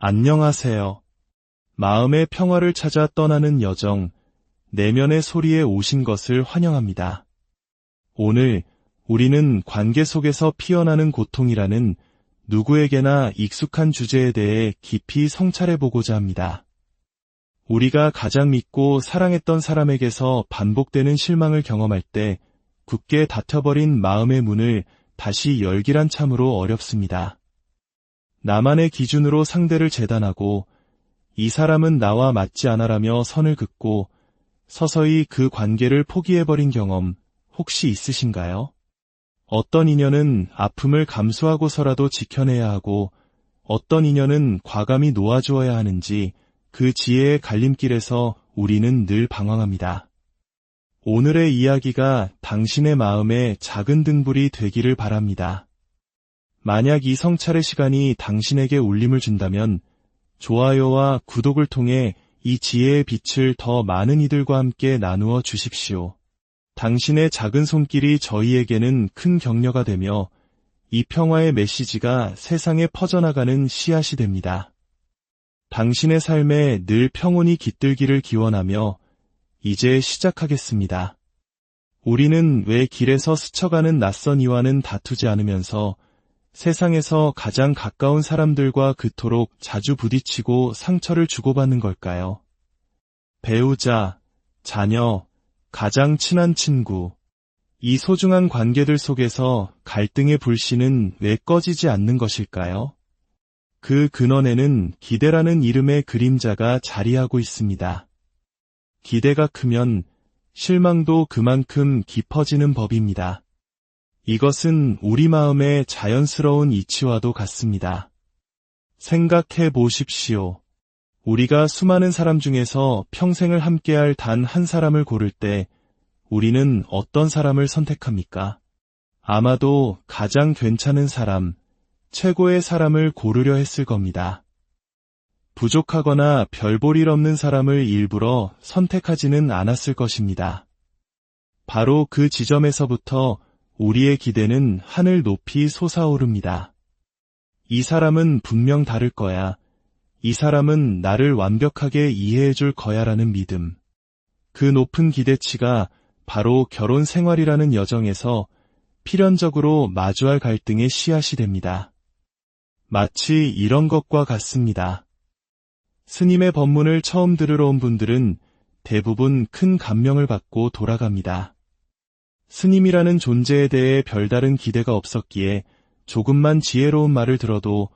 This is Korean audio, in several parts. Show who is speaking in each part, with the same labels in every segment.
Speaker 1: 안녕하세요. 마음의 평화를 찾아 떠나는 여정, 내면의 소리에 오신 것을 환영합니다. 오늘 우리는 관계 속에서 피어나는 고통이라는 누구에게나 익숙한 주제에 대해 깊이 성찰해보고자 합니다. 우리가 가장 믿고 사랑했던 사람에게서 반복되는 실망을 경험할 때 굳게 닫혀버린 마음의 문을 다시 열기란 참으로 어렵습니다. 나만의 기준으로 상대를 재단하고 이 사람은 나와 맞지 않아라며 선을 긋고 서서히 그 관계를 포기해버린 경험 혹시 있으신가요? 어떤 인연은 아픔을 감수하고서라도 지켜내야 하고 어떤 인연은 과감히 놓아주어야 하는지 그 지혜의 갈림길에서 우리는 늘 방황합니다. 오늘의 이야기가 당신의 마음에 작은 등불이 되기를 바랍니다. 만약 이 성찰의 시간이 당신에게 울림을 준다면 좋아요와 구독을 통해 이 지혜의 빛을 더 많은 이들과 함께 나누어 주십시오. 당신의 작은 손길이 저희에게는 큰 격려가 되며 이 평화의 메시지가 세상에 퍼져나가는 씨앗이 됩니다. 당신의 삶에 늘 평온이 깃들기를 기원하며 이제 시작하겠습니다. 우리는 왜 길에서 스쳐가는 낯선 이와는 다투지 않으면서 세상에서 가장 가까운 사람들과 그토록 자주 부딪히고 상처를 주고받는 걸까요? 배우자, 자녀, 가장 친한 친구, 이 소중한 관계들 속에서 갈등의 불씨는 왜 꺼지지 않는 것일까요? 그 근원에는 기대라는 이름의 그림자가 자리하고 있습니다. 기대가 크면 실망도 그만큼 깊어지는 법입니다. 이것은 우리 마음의 자연스러운 이치와도 같습니다. 생각해 보십시오. 우리가 수많은 사람 중에서 평생을 함께할 단 한 사람을 고를 때 우리는 어떤 사람을 선택합니까? 아마도 가장 괜찮은 사람, 최고의 사람을 고르려 했을 겁니다. 부족하거나 별 볼 일 없는 사람을 일부러 선택하지는 않았을 것입니다. 바로 그 지점에서부터 우리의 기대는 하늘 높이 솟아오릅니다. 이 사람은 분명 다를 거야. 이 사람은 나를 완벽하게 이해해 줄 거야라는 믿음. 그 높은 기대치가 바로 결혼 생활이라는 여정에서 필연적으로 마주할 갈등의 씨앗이 됩니다. 마치 이런 것과 같습니다. 스님의 법문을 처음 들으러 온 분들은 대부분 큰 감명을 받고 돌아갑니다. 스님이라는 존재에 대해 별다른 기대가 없었기에 조금만 지혜로운 말을 들어도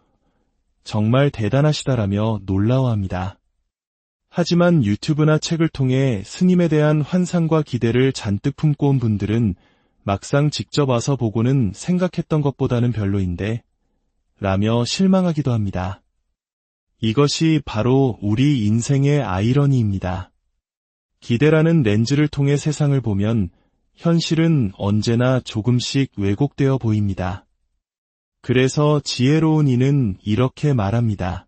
Speaker 1: 정말 대단하시다라며 놀라워합니다. 하지만 유튜브나 책을 통해 스님에 대한 환상과 기대를 잔뜩 품고 온 분들은 막상 직접 와서 보고는 생각했던 것보다는 별로인데 라며 실망하기도 합니다. 이것이 바로 우리 인생의 아이러니입니다. 기대라는 렌즈를 통해 세상을 보면 현실은 언제나 조금씩 왜곡되어 보입니다. 그래서 지혜로운 이는 이렇게 말합니다.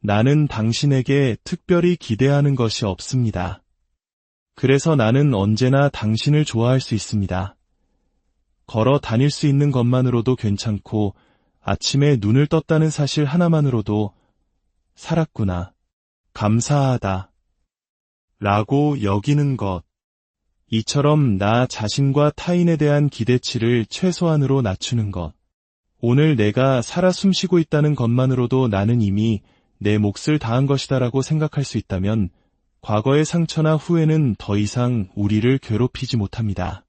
Speaker 1: 나는 당신에게 특별히 기대하는 것이 없습니다. 그래서 나는 언제나 당신을 좋아할 수 있습니다. 걸어 다닐 수 있는 것만으로도 괜찮고 아침에 눈을 떴다는 사실 하나만으로도 살았구나, 감사하다 라고 여기는 것. 이처럼 나 자신과 타인에 대한 기대치를 최소한으로 낮추는 것. 오늘 내가 살아 숨쉬고 있다는 것만으로도 나는 이미 내 몫을 다한 것이다라고 생각할 수 있다면 과거의 상처나 후회는 더 이상 우리를 괴롭히지 못합니다.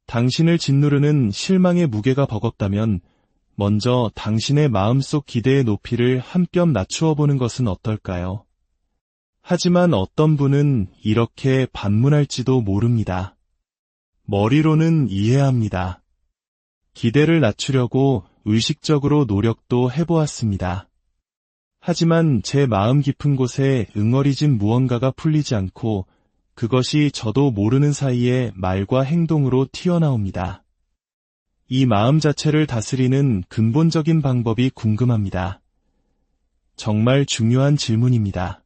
Speaker 1: 당신을 짓누르는 실망의 무게가 버겁다면 먼저 당신의 마음속 기대의 높이를 한 뼘 낮추어 보는 것은 어떨까요? 하지만 어떤 분은 이렇게 반문할지도 모릅니다. 머리로는 이해합니다. 기대를 낮추려고 의식적으로 노력도 해보았습니다. 하지만 제 마음 깊은 곳에 응어리진 무언가가 풀리지 않고 그것이 저도 모르는 사이에 말과 행동으로 튀어나옵니다. 이 마음 자체를 다스리는 근본적인 방법이 궁금합니다. 정말 중요한 질문입니다.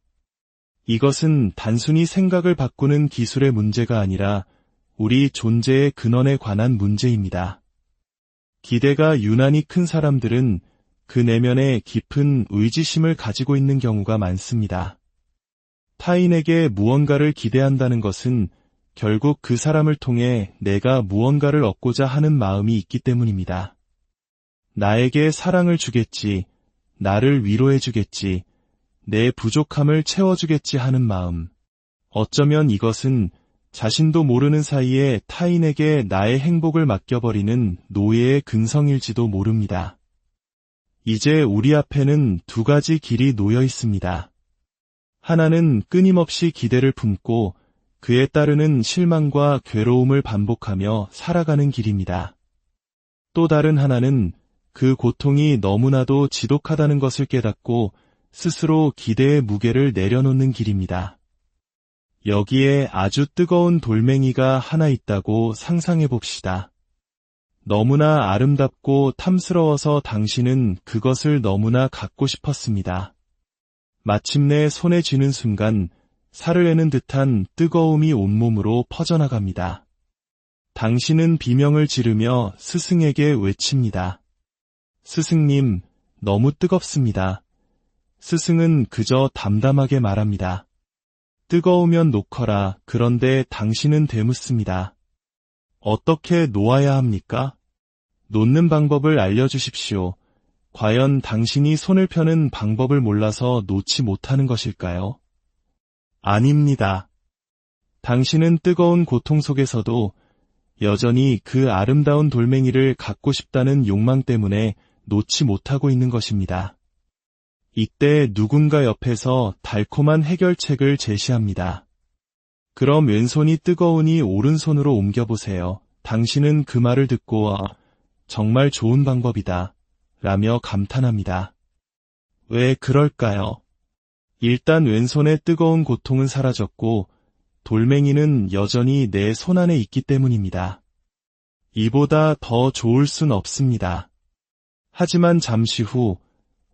Speaker 1: 이것은 단순히 생각을 바꾸는 기술의 문제가 아니라 우리 존재의 근원에 관한 문제입니다. 기대가 유난히 큰 사람들은 그 내면에 깊은 의지심을 가지고 있는 경우가 많습니다. 타인에게 무언가를 기대한다는 것은 결국 그 사람을 통해 내가 무언가를 얻고자 하는 마음이 있기 때문입니다. 나에게 사랑을 주겠지, 나를 위로해주겠지, 내 부족함을 채워주겠지 하는 마음. 어쩌면 이것은 자신도 모르는 사이에 타인에게 나의 행복을 맡겨버리는 노예의 근성일지도 모릅니다. 이제 우리 앞에는 두 가지 길이 놓여 있습니다. 하나는 끊임없이 기대를 품고 그에 따르는 실망과 괴로움을 반복하며 살아가는 길입니다. 또 다른 하나는 그 고통이 너무나도 지독하다는 것을 깨닫고 스스로 기대의 무게를 내려놓는 길입니다. 여기에 아주 뜨거운 돌멩이가 하나 있다고 상상해 봅시다. 너무나 아름답고 탐스러워서 당신은 그것을 너무나 갖고 싶었습니다. 마침내 손에 쥐는 순간 살을 내는 듯한 뜨거움이 온몸으로 퍼져나갑니다. 당신은 비명을 지르며 스승에게 외칩니다. 스승님, 너무 뜨겁습니다. 스승은 그저 담담하게 말합니다. 뜨거우면 놓거라. 그런데 당신은 되묻습니다. 어떻게 놓아야 합니까? 놓는 방법을 알려주십시오. 과연 당신이 손을 펴는 방법을 몰라서 놓지 못하는 것일까요? 아닙니다. 당신은 뜨거운 고통 속에서도 여전히 그 아름다운 돌멩이를 갖고 싶다는 욕망 때문에 놓지 못하고 있는 것입니다. 이때 누군가 옆에서 달콤한 해결책을 제시합니다. 그럼 왼손이 뜨거우니 오른손으로 옮겨보세요. 당신은 그 말을 듣고 정말 좋은 방법이다 라며 감탄합니다. 왜 그럴까요? 일단 왼손의 뜨거운 고통은 사라졌고 돌멩이는 여전히 내 손 안에 있기 때문입니다. 이보다 더 좋을 순 없습니다. 하지만 잠시 후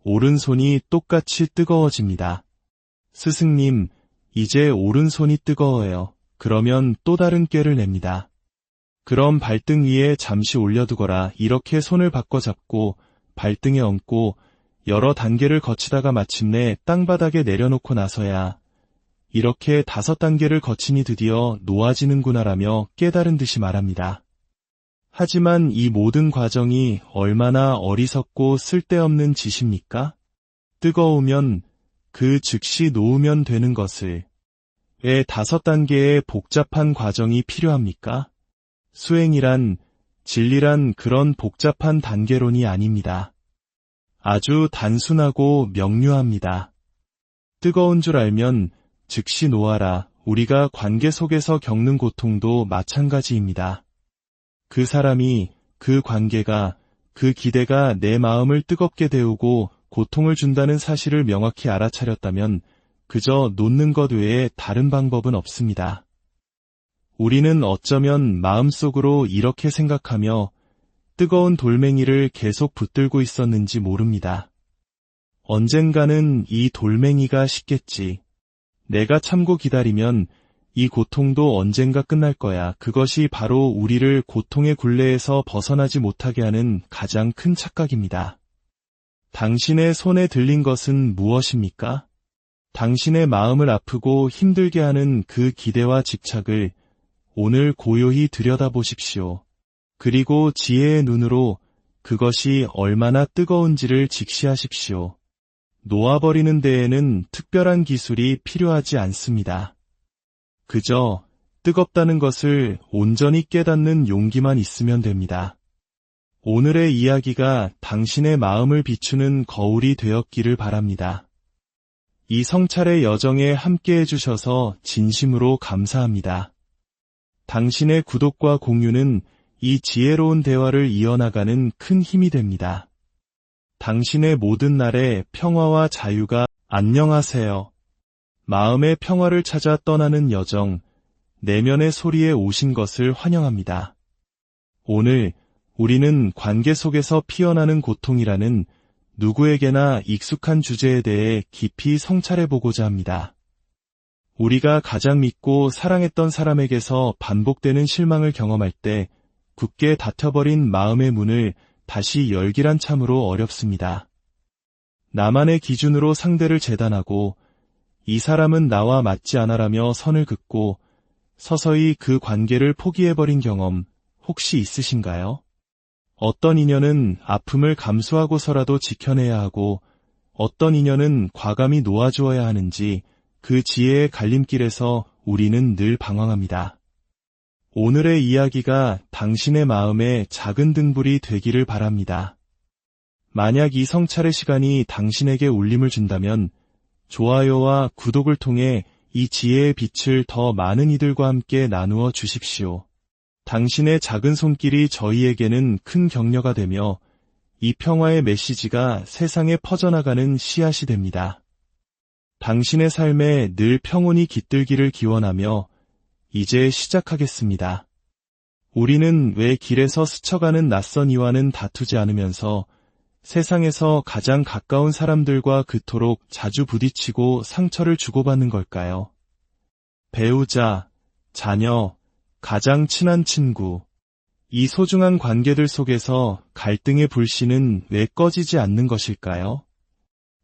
Speaker 1: 오른손이 똑같이 뜨거워집니다. 스승님, 이제 오른손이 뜨거워요. 그러면 또 다른 꾀를 냅니다. 그럼 발등 위에 잠시 올려두거라. 이렇게 손을 바꿔 잡고 발등에 얹고 여러 단계를 거치다가 마침내 땅바닥에 내려놓고 나서야 이렇게 5단계를 거치니 드디어 놓아지는구나라며 깨달은 듯이 말합니다. 하지만 이 모든 과정이 얼마나 어리석고 쓸데없는 짓입니까? 뜨거우면 그 즉시 놓으면 되는 것을 왜 5단계의 복잡한 과정이 필요합니까? 수행이란, 진리란 그런 복잡한 단계론이 아닙니다. 아주 단순하고 명료합니다. 뜨거운 줄 알면 즉시 놓아라. 우리가 관계 속에서 겪는 고통도 마찬가지입니다. 그 사람이, 그 관계가, 그 기대가 내 마음을 뜨겁게 데우고 고통을 준다는 사실을 명확히 알아차렸다면 그저 놓는 것 외에 다른 방법은 없습니다. 우리는 어쩌면 마음속으로 이렇게 생각하며 뜨거운 돌멩이를 계속 붙들고 있었는지 모릅니다. 언젠가는 이 돌멩이가 식겠지. 내가 참고 기다리면 이 고통도 언젠가 끝날 거야. 그것이 바로 우리를 고통의 굴레에서 벗어나지 못하게 하는 가장 큰 착각입니다. 당신의 손에 들린 것은 무엇입니까? 당신의 마음을 아프고 힘들게 하는 그 기대와 집착을 오늘 고요히 들여다보십시오. 그리고 지혜의 눈으로 그것이 얼마나 뜨거운지를 직시하십시오. 놓아버리는 데에는 특별한 기술이 필요하지 않습니다. 그저 뜨겁다는 것을 온전히 깨닫는 용기만 있으면 됩니다. 오늘의 이야기가 당신의 마음을 비추는 거울이 되었기를 바랍니다. 이 성찰의 여정에 함께해 주셔서 진심으로 감사합니다. 당신의 구독과 공유는 이 지혜로운 대화를 이어나가는 큰 힘이 됩니다. 당신의 모든 날에 평화와 자유가 안녕하세요. 마음의 평화를 찾아 떠나는 여정, 내면의 소리에 오신 것을 환영합니다. 오늘 우리는 관계 속에서 피어나는 고통이라는 누구에게나 익숙한 주제에 대해 깊이 성찰해보고자 합니다. 우리가 가장 믿고 사랑했던 사람에게서 반복되는 실망을 경험할 때 굳게 닫혀버린 마음의 문을 다시 열기란 참으로 어렵습니다. 나만의 기준으로 상대를 재단하고 이 사람은 나와 맞지 않아라며 선을 긋고 서서히 그 관계를 포기해버린 경험 혹시 있으신가요? 어떤 인연은 아픔을 감수하고서라도 지켜내야 하고 어떤 인연은 과감히 놓아주어야 하는지 그 지혜의 갈림길에서 우리는 늘 방황합니다. 오늘의 이야기가 당신의 마음에 작은 등불이 되기를 바랍니다. 만약 이 성찰의 시간이 당신에게 울림을 준다면 좋아요와 구독을 통해 이 지혜의 빛을 더 많은 이들과 함께 나누어 주십시오. 당신의 작은 손길이 저희에게는 큰 격려가 되며 이 평화의 메시지가 세상에 퍼져나가는 씨앗이 됩니다. 당신의 삶에 늘 평온이 깃들기를 기원하며 이제 시작하겠습니다. 우리는 왜 길에서 스쳐가는 낯선 이와는 다투지 않으면서 세상에서 가장 가까운 사람들과 그토록 자주 부딪히고 상처를 주고받는 걸까요? 배우자, 자녀, 가장 친한 친구, 이 소중한 관계들 속에서 갈등의 불씨는 왜 꺼지지 않는 것일까요?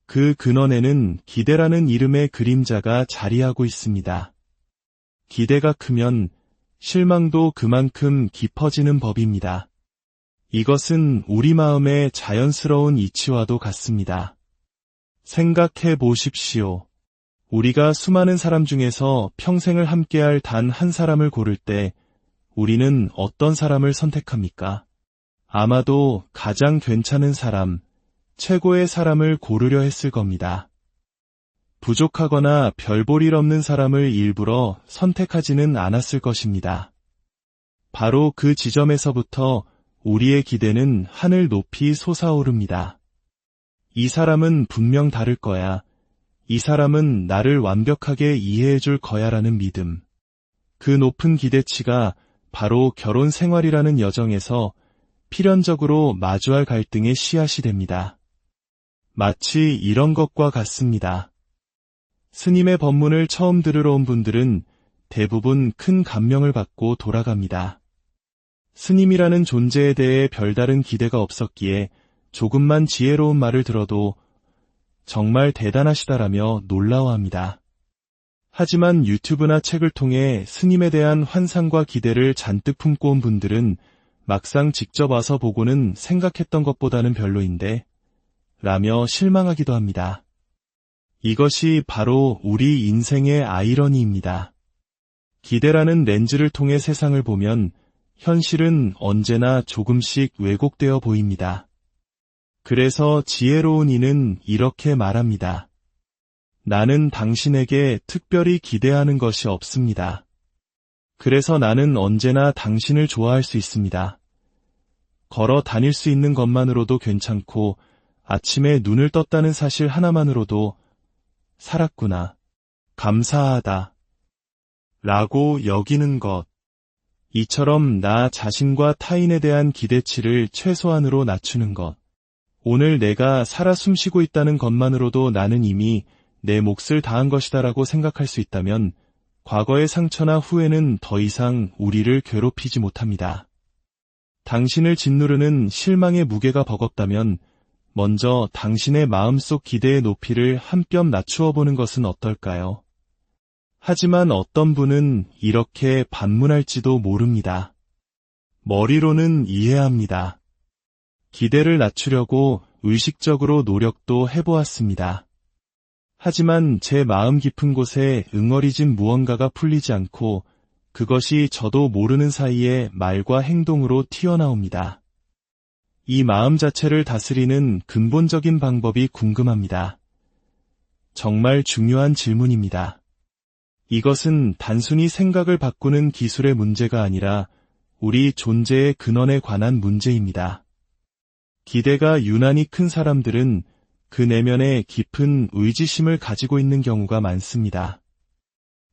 Speaker 1: 그 근원에는 기대라는 이름의 그림자가 자리하고 있습니다. 기대가 크면 실망도 그만큼 깊어지는 법입니다. 이것은 우리 마음의 자연스러운 이치와도 같습니다. 생각해 보십시오. 우리가 수많은 사람 중에서 평생을 함께할 단 한 사람을 고를 때 우리는 어떤 사람을 선택합니까? 아마도 가장 괜찮은 사람, 최고의 사람을 고르려 했을 겁니다. 부족하거나 별 볼 일 없는 사람을 일부러 선택하지는 않았을 것입니다. 바로 그 지점에서부터 우리의 기대는 하늘 높이 솟아오릅니다. 이 사람은 분명 다를 거야. 이 사람은 나를 완벽하게 이해해 줄 거야라는 믿음. 그 높은 기대치가 바로 결혼 생활이라는 여정에서 필연적으로 마주할 갈등의 씨앗이 됩니다. 마치 이런 것과 같습니다. 스님의 법문을 처음 들으러 온 분들은 대부분 큰 감명을 받고 돌아갑니다. 스님이라는 존재에 대해 별다른 기대가 없었기에 조금만 지혜로운 말을 들어도 정말 대단하시다라며 놀라워합니다. 하지만 유튜브나 책을 통해 스님에 대한 환상과 기대를 잔뜩 품고 온 분들은 막상 직접 와서 보고는 생각했던 것보다는 별로인데 라며 실망하기도 합니다. 이것이 바로 우리 인생의 아이러니입니다. 기대라는 렌즈를 통해 세상을 보면 현실은 언제나 조금씩 왜곡되어 보입니다. 그래서 지혜로운 이는 이렇게 말합니다. 나는 당신에게 특별히 기대하는 것이 없습니다. 그래서 나는 언제나 당신을 좋아할 수 있습니다. 걸어 다닐 수 있는 것만으로도 괜찮고 아침에 눈을 떴다는 사실 하나만으로도 살았구나, 감사하다 라고 여기는 것. 이처럼 나 자신과 타인에 대한 기대치를 최소한으로 낮추는 것. 오늘 내가 살아 숨쉬고 있다는 것만으로도 나는 이미 내 몫을 다한 것이다라고 생각할 수 있다면 과거의 상처나 후회는 더 이상 우리를 괴롭히지 못합니다. 당신을 짓누르는 실망의 무게가 버겁다면 먼저 당신의 마음속 기대의 높이를 한 뼘 낮추어 보는 것은 어떨까요? 하지만 어떤 분은 이렇게 반문할지도 모릅니다. 머리로는 이해합니다. 기대를 낮추려고 의식적으로 노력도 해보았습니다. 하지만 제 마음 깊은 곳에 응어리진 무언가가 풀리지 않고 그것이 저도 모르는 사이에 말과 행동으로 튀어나옵니다. 이 마음 자체를 다스리는 근본적인 방법이 궁금합니다. 정말 중요한 질문입니다. 이것은 단순히 생각을 바꾸는 기술의 문제가 아니라 우리 존재의 근원에 관한 문제입니다. 기대가 유난히 큰 사람들은 그 내면에 깊은 의지심을 가지고 있는 경우가 많습니다.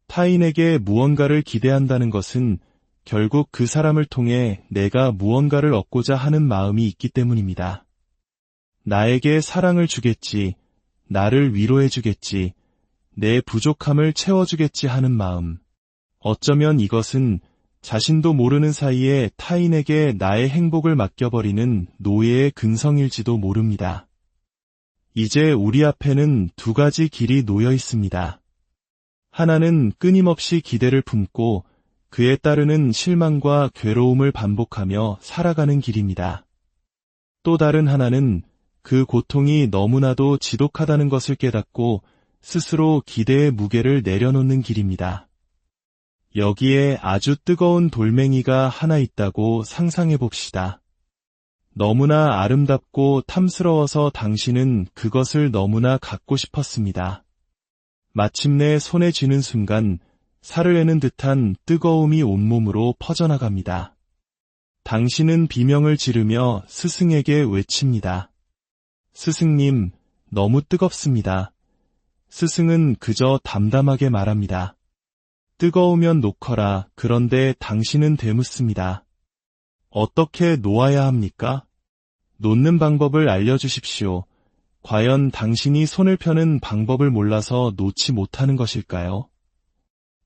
Speaker 1: 타인에게 무언가를 기대한다는 것은 결국 그 사람을 통해 내가 무언가를 얻고자 하는 마음이 있기 때문입니다. 나에게 사랑을 주겠지, 나를 위로해주겠지, 내 부족함을 채워주겠지 하는 마음. 어쩌면 이것은 자신도 모르는 사이에 타인에게 나의 행복을 맡겨버리는 노예의 근성일지도 모릅니다. 이제 우리 앞에는 두 가지 길이 놓여 있습니다. 하나는 끊임없이 기대를 품고 그에 따르는 실망과 괴로움을 반복하며 살아가는 길입니다. 또 다른 하나는 그 고통이 너무나도 지독하다는 것을 깨닫고 스스로 기대의 무게를 내려놓는 길입니다. 여기에 아주 뜨거운 돌멩이가 하나 있다고 상상해 봅시다. 너무나 아름답고 탐스러워서 당신은 그것을 너무나 갖고 싶었습니다. 마침내 손에 쥐는 순간 살을 내는 듯한 뜨거움이 온몸으로 퍼져나갑니다. 당신은 비명을 지르며 스승에게 외칩니다. 스승님, 너무 뜨겁습니다. 스승은 그저 담담하게 말합니다. 뜨거우면 놓거라. 그런데 당신은 되묻습니다. 어떻게 놓아야 합니까? 놓는 방법을 알려주십시오. 과연 당신이 손을 펴는 방법을 몰라서 놓지 못하는 것일까요?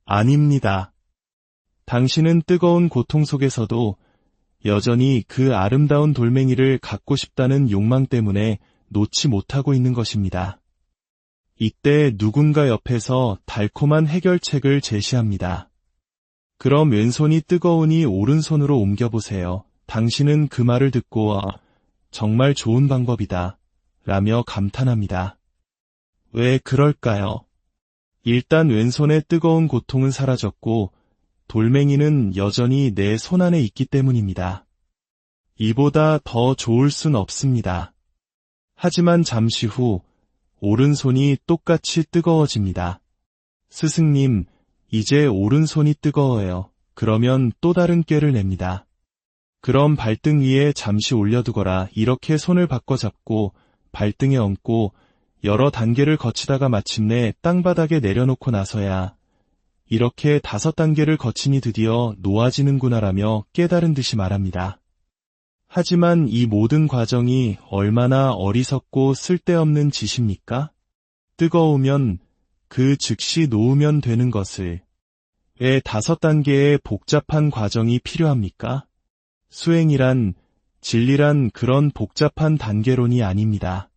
Speaker 1: 아닙니다. 당신은 뜨거운 고통 속에서도 여전히 그 아름다운 돌멩이를 갖고 싶다는 욕망 때문에 놓지 못하고 있는 것입니다. 이때 누군가 옆에서 달콤한 해결책을 제시합니다. 그럼 왼손이 뜨거우니 오른손으로 옮겨보세요. 당신은 그 말을 듣고 정말 좋은 방법이다 라며 감탄합니다. 왜 그럴까요? 일단 왼손의 뜨거운 고통은 사라졌고 돌멩이는 여전히 내 손 안에 있기 때문입니다. 이보다 더 좋을 순 없습니다. 하지만 잠시 후 오른손이 똑같이 뜨거워집니다. 스승님, 이제 오른손이 뜨거워요. 그러면 또 다른 꾀를 냅니다. 그럼 발등 위에 잠시 올려두거라. 이렇게 손을 바꿔잡고 발등에 얹고 여러 단계를 거치다가 마침내 땅바닥에 내려놓고 나서야 이렇게 5단계를 거치니 드디어 놓아지는구나라며 깨달은 듯이 말합니다. 하지만 이 모든 과정이 얼마나 어리석고 쓸데없는 짓입니까? 뜨거우면 그 즉시 놓으면 되는 것을 왜 5단계의 복잡한 과정이 필요합니까? 수행이란, 진리란 그런 복잡한 단계론이 아닙니다.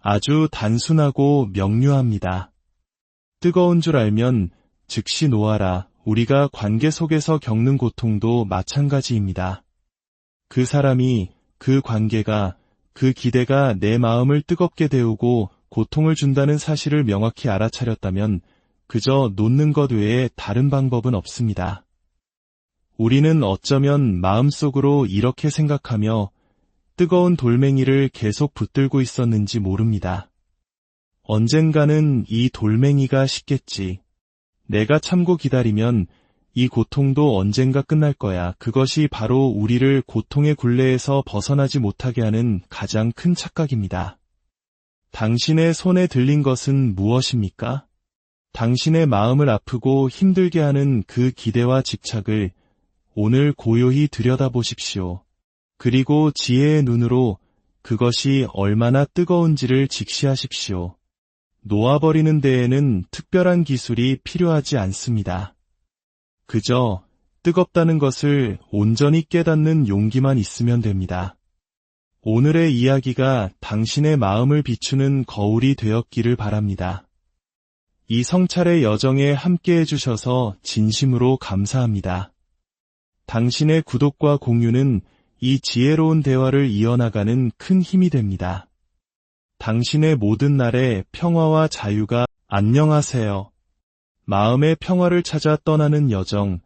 Speaker 1: 아주 단순하고 명료합니다. 뜨거운 줄 알면 즉시 놓아라. 우리가 관계 속에서 겪는 고통도 마찬가지입니다. 그 사람이, 그 관계가, 그 기대가 내 마음을 뜨겁게 데우고 고통을 준다는 사실을 명확히 알아차렸다면 그저 놓는 것 외에 다른 방법은 없습니다. 우리는 어쩌면 마음속으로 이렇게 생각하며 뜨거운 돌멩이를 계속 붙들고 있었는지 모릅니다. 언젠가는 이 돌멩이가 식겠지. 내가 참고 기다리면 이 고통도 언젠가 끝날 거야. 그것이 바로 우리를 고통의 굴레에서 벗어나지 못하게 하는 가장 큰 착각입니다. 당신의 손에 들린 것은 무엇입니까? 당신의 마음을 아프고 힘들게 하는 그 기대와 집착을 오늘 고요히 들여다보십시오. 그리고 지혜의 눈으로 그것이 얼마나 뜨거운지를 직시하십시오. 놓아버리는 데에는 특별한 기술이 필요하지 않습니다. 그저 뜨겁다는 것을 온전히 깨닫는 용기만 있으면 됩니다. 오늘의 이야기가 당신의 마음을 비추는 거울이 되었기를 바랍니다. 이 성찰의 여정에 함께해 주셔서 진심으로 감사합니다. 당신의 구독과 공유는 이 지혜로운 대화를 이어나가는 큰 힘이 됩니다. 당신의 모든 날에 평화와 자유가 안녕하세요. 마음의 평화를 찾아 떠나는 여정,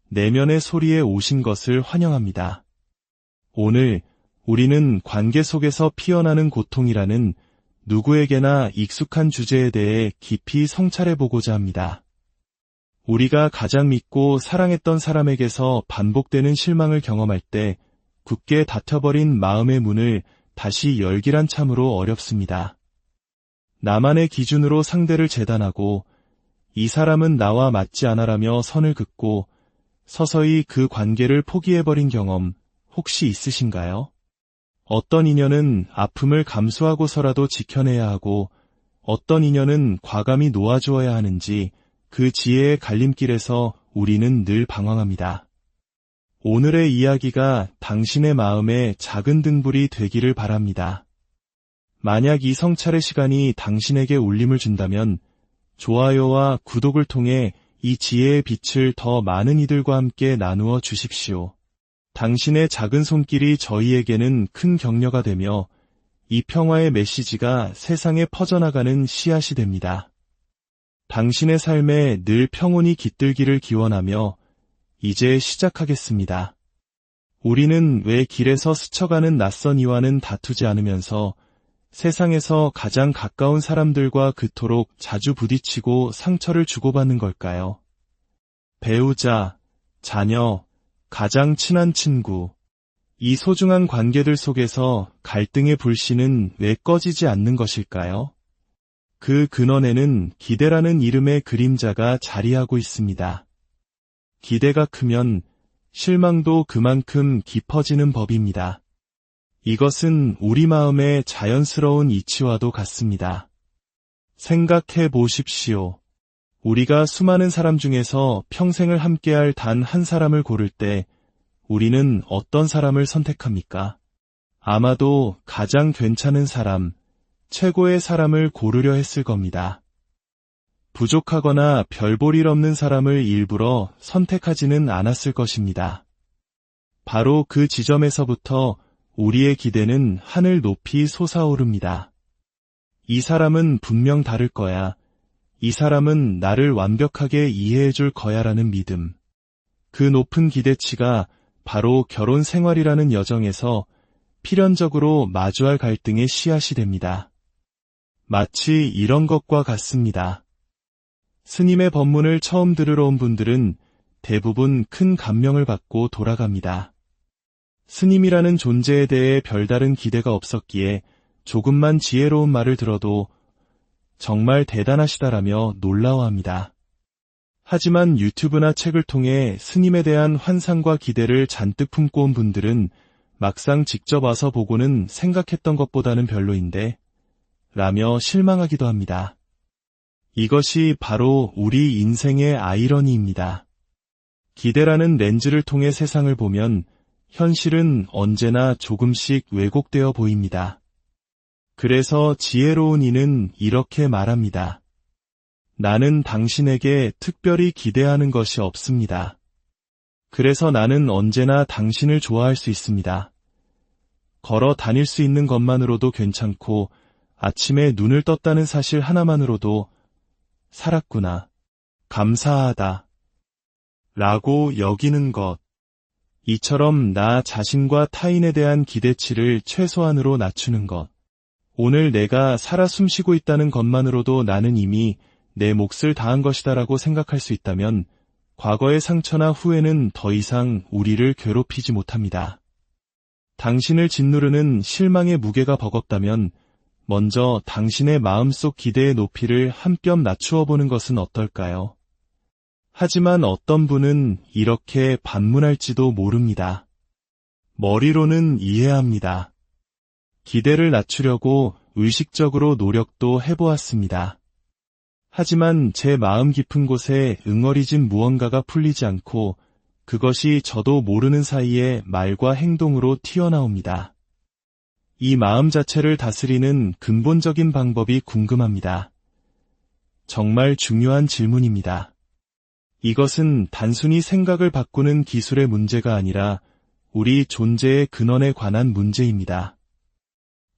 Speaker 1: 내면의 소리에 오신 것을 환영합니다. 오늘 우리는 관계 속에서 피어나는 고통이라는 누구에게나 익숙한 주제에 대해 깊이 성찰해보고자 합니다. 우리가 가장 믿고 사랑했던 사람에게서 반복되는 실망을 경험할 때 굳게 닫혀버린 마음의 문을 다시 열기란 참으로 어렵습니다. 나만의 기준으로 상대를 재단하고 이 사람은 나와 맞지 않아라며 선을 긋고 서서히 그 관계를 포기해버린 경험 혹시 있으신가요? 어떤 인연은 아픔을 감수하고서라도 지켜내야 하고 어떤 인연은 과감히 놓아주어야 하는지 그 지혜의 갈림길에서 우리는 늘 방황합니다. 오늘의 이야기가 당신의 마음에 작은 등불이 되기를 바랍니다. 만약 이 성찰의 시간이 당신에게 울림을 준다면 좋아요와 구독을 통해 이 지혜의 빛을 더 많은 이들과 함께 나누어 주십시오. 당신의 작은 손길이 저희에게는 큰 격려가 되며 이 평화의 메시지가 세상에 퍼져나가는 씨앗이 됩니다. 당신의 삶에 늘 평온이 깃들기를 기원하며 이제 시작하겠습니다. 우리는 왜 길에서 스쳐가는 낯선 이와는 다투지 않으면서 세상에서 가장 가까운 사람들과 그토록 자주 부딪히고 상처를 주고받는 걸까요? 배우자, 자녀, 가장 친한 친구, 이 소중한 관계들 속에서 갈등의 불씨는 왜 꺼지지 않는 것일까요? 그 근원에는 기대라는 이름의 그림자가 자리하고 있습니다. 기대가 크면 실망도 그만큼 깊어지는 법입니다. 이것은 우리 마음의 자연스러운 이치와도 같습니다. 생각해 보십시오. 우리가 수많은 사람 중에서 평생을 함께할 단 한 사람을 고를 때 우리는 어떤 사람을 선택합니까? 아마도 가장 괜찮은 사람, 최고의 사람을 고르려 했을 겁니다. 부족하거나 별 볼 일 없는 사람을 일부러 선택하지는 않았을 것입니다. 바로 그 지점에서부터 우리의 기대는 하늘 높이 솟아오릅니다. 이 사람은 분명 다를 거야. 이 사람은 나를 완벽하게 이해해 줄 거야라는 믿음. 그 높은 기대치가 바로 결혼 생활이라는 여정에서 필연적으로 마주할 갈등의 씨앗이 됩니다. 마치 이런 것과 같습니다. 스님의 법문을 처음 들으러 온 분들은 대부분 큰 감명을 받고 돌아갑니다. 스님이라는 존재에 대해 별다른 기대가 없었기에 조금만 지혜로운 말을 들어도 정말 대단하시다라며 놀라워합니다. 하지만 유튜브나 책을 통해 스님에 대한 환상과 기대를 잔뜩 품고 온 분들은 막상 직접 와서 보고는 생각했던 것보다는 별로인데 라며 실망하기도 합니다. 이것이 바로 우리 인생의 아이러니입니다. 기대라는 렌즈를 통해 세상을 보면 현실은 언제나 조금씩 왜곡되어 보입니다. 그래서 지혜로운 이는 이렇게 말합니다. 나는 당신에게 특별히 기대하는 것이 없습니다. 그래서 나는 언제나 당신을 좋아할 수 있습니다. 걸어 다닐 수 있는 것만으로도 괜찮고 아침에 눈을 떴다는 사실 하나만으로도 살았구나, 감사하다 라고 여기는 것. 이처럼 나 자신과 타인에 대한 기대치를 최소한으로 낮추는 것. 오늘 내가 살아 숨쉬고 있다는 것만으로도 나는 이미 내 몫을 다한 것이다라고 생각할 수 있다면 과거의 상처나 후회는 더 이상 우리를 괴롭히지 못합니다. 당신을 짓누르는 실망의 무게가 버겁다면 먼저 당신의 마음속 기대의 높이를 한 뼘 낮추어 보는 것은 어떨까요? 하지만 어떤 분은 이렇게 반문할지도 모릅니다. 머리로는 이해합니다. 기대를 낮추려고 의식적으로 노력도 해보았습니다. 하지만 제 마음 깊은 곳에 응어리진 무언가가 풀리지 않고 그것이 저도 모르는 사이에 말과 행동으로 튀어나옵니다. 이 마음 자체를 다스리는 근본적인 방법이 궁금합니다. 정말 중요한 질문입니다. 이것은 단순히 생각을 바꾸는 기술의 문제가 아니라 우리 존재의 근원에 관한 문제입니다.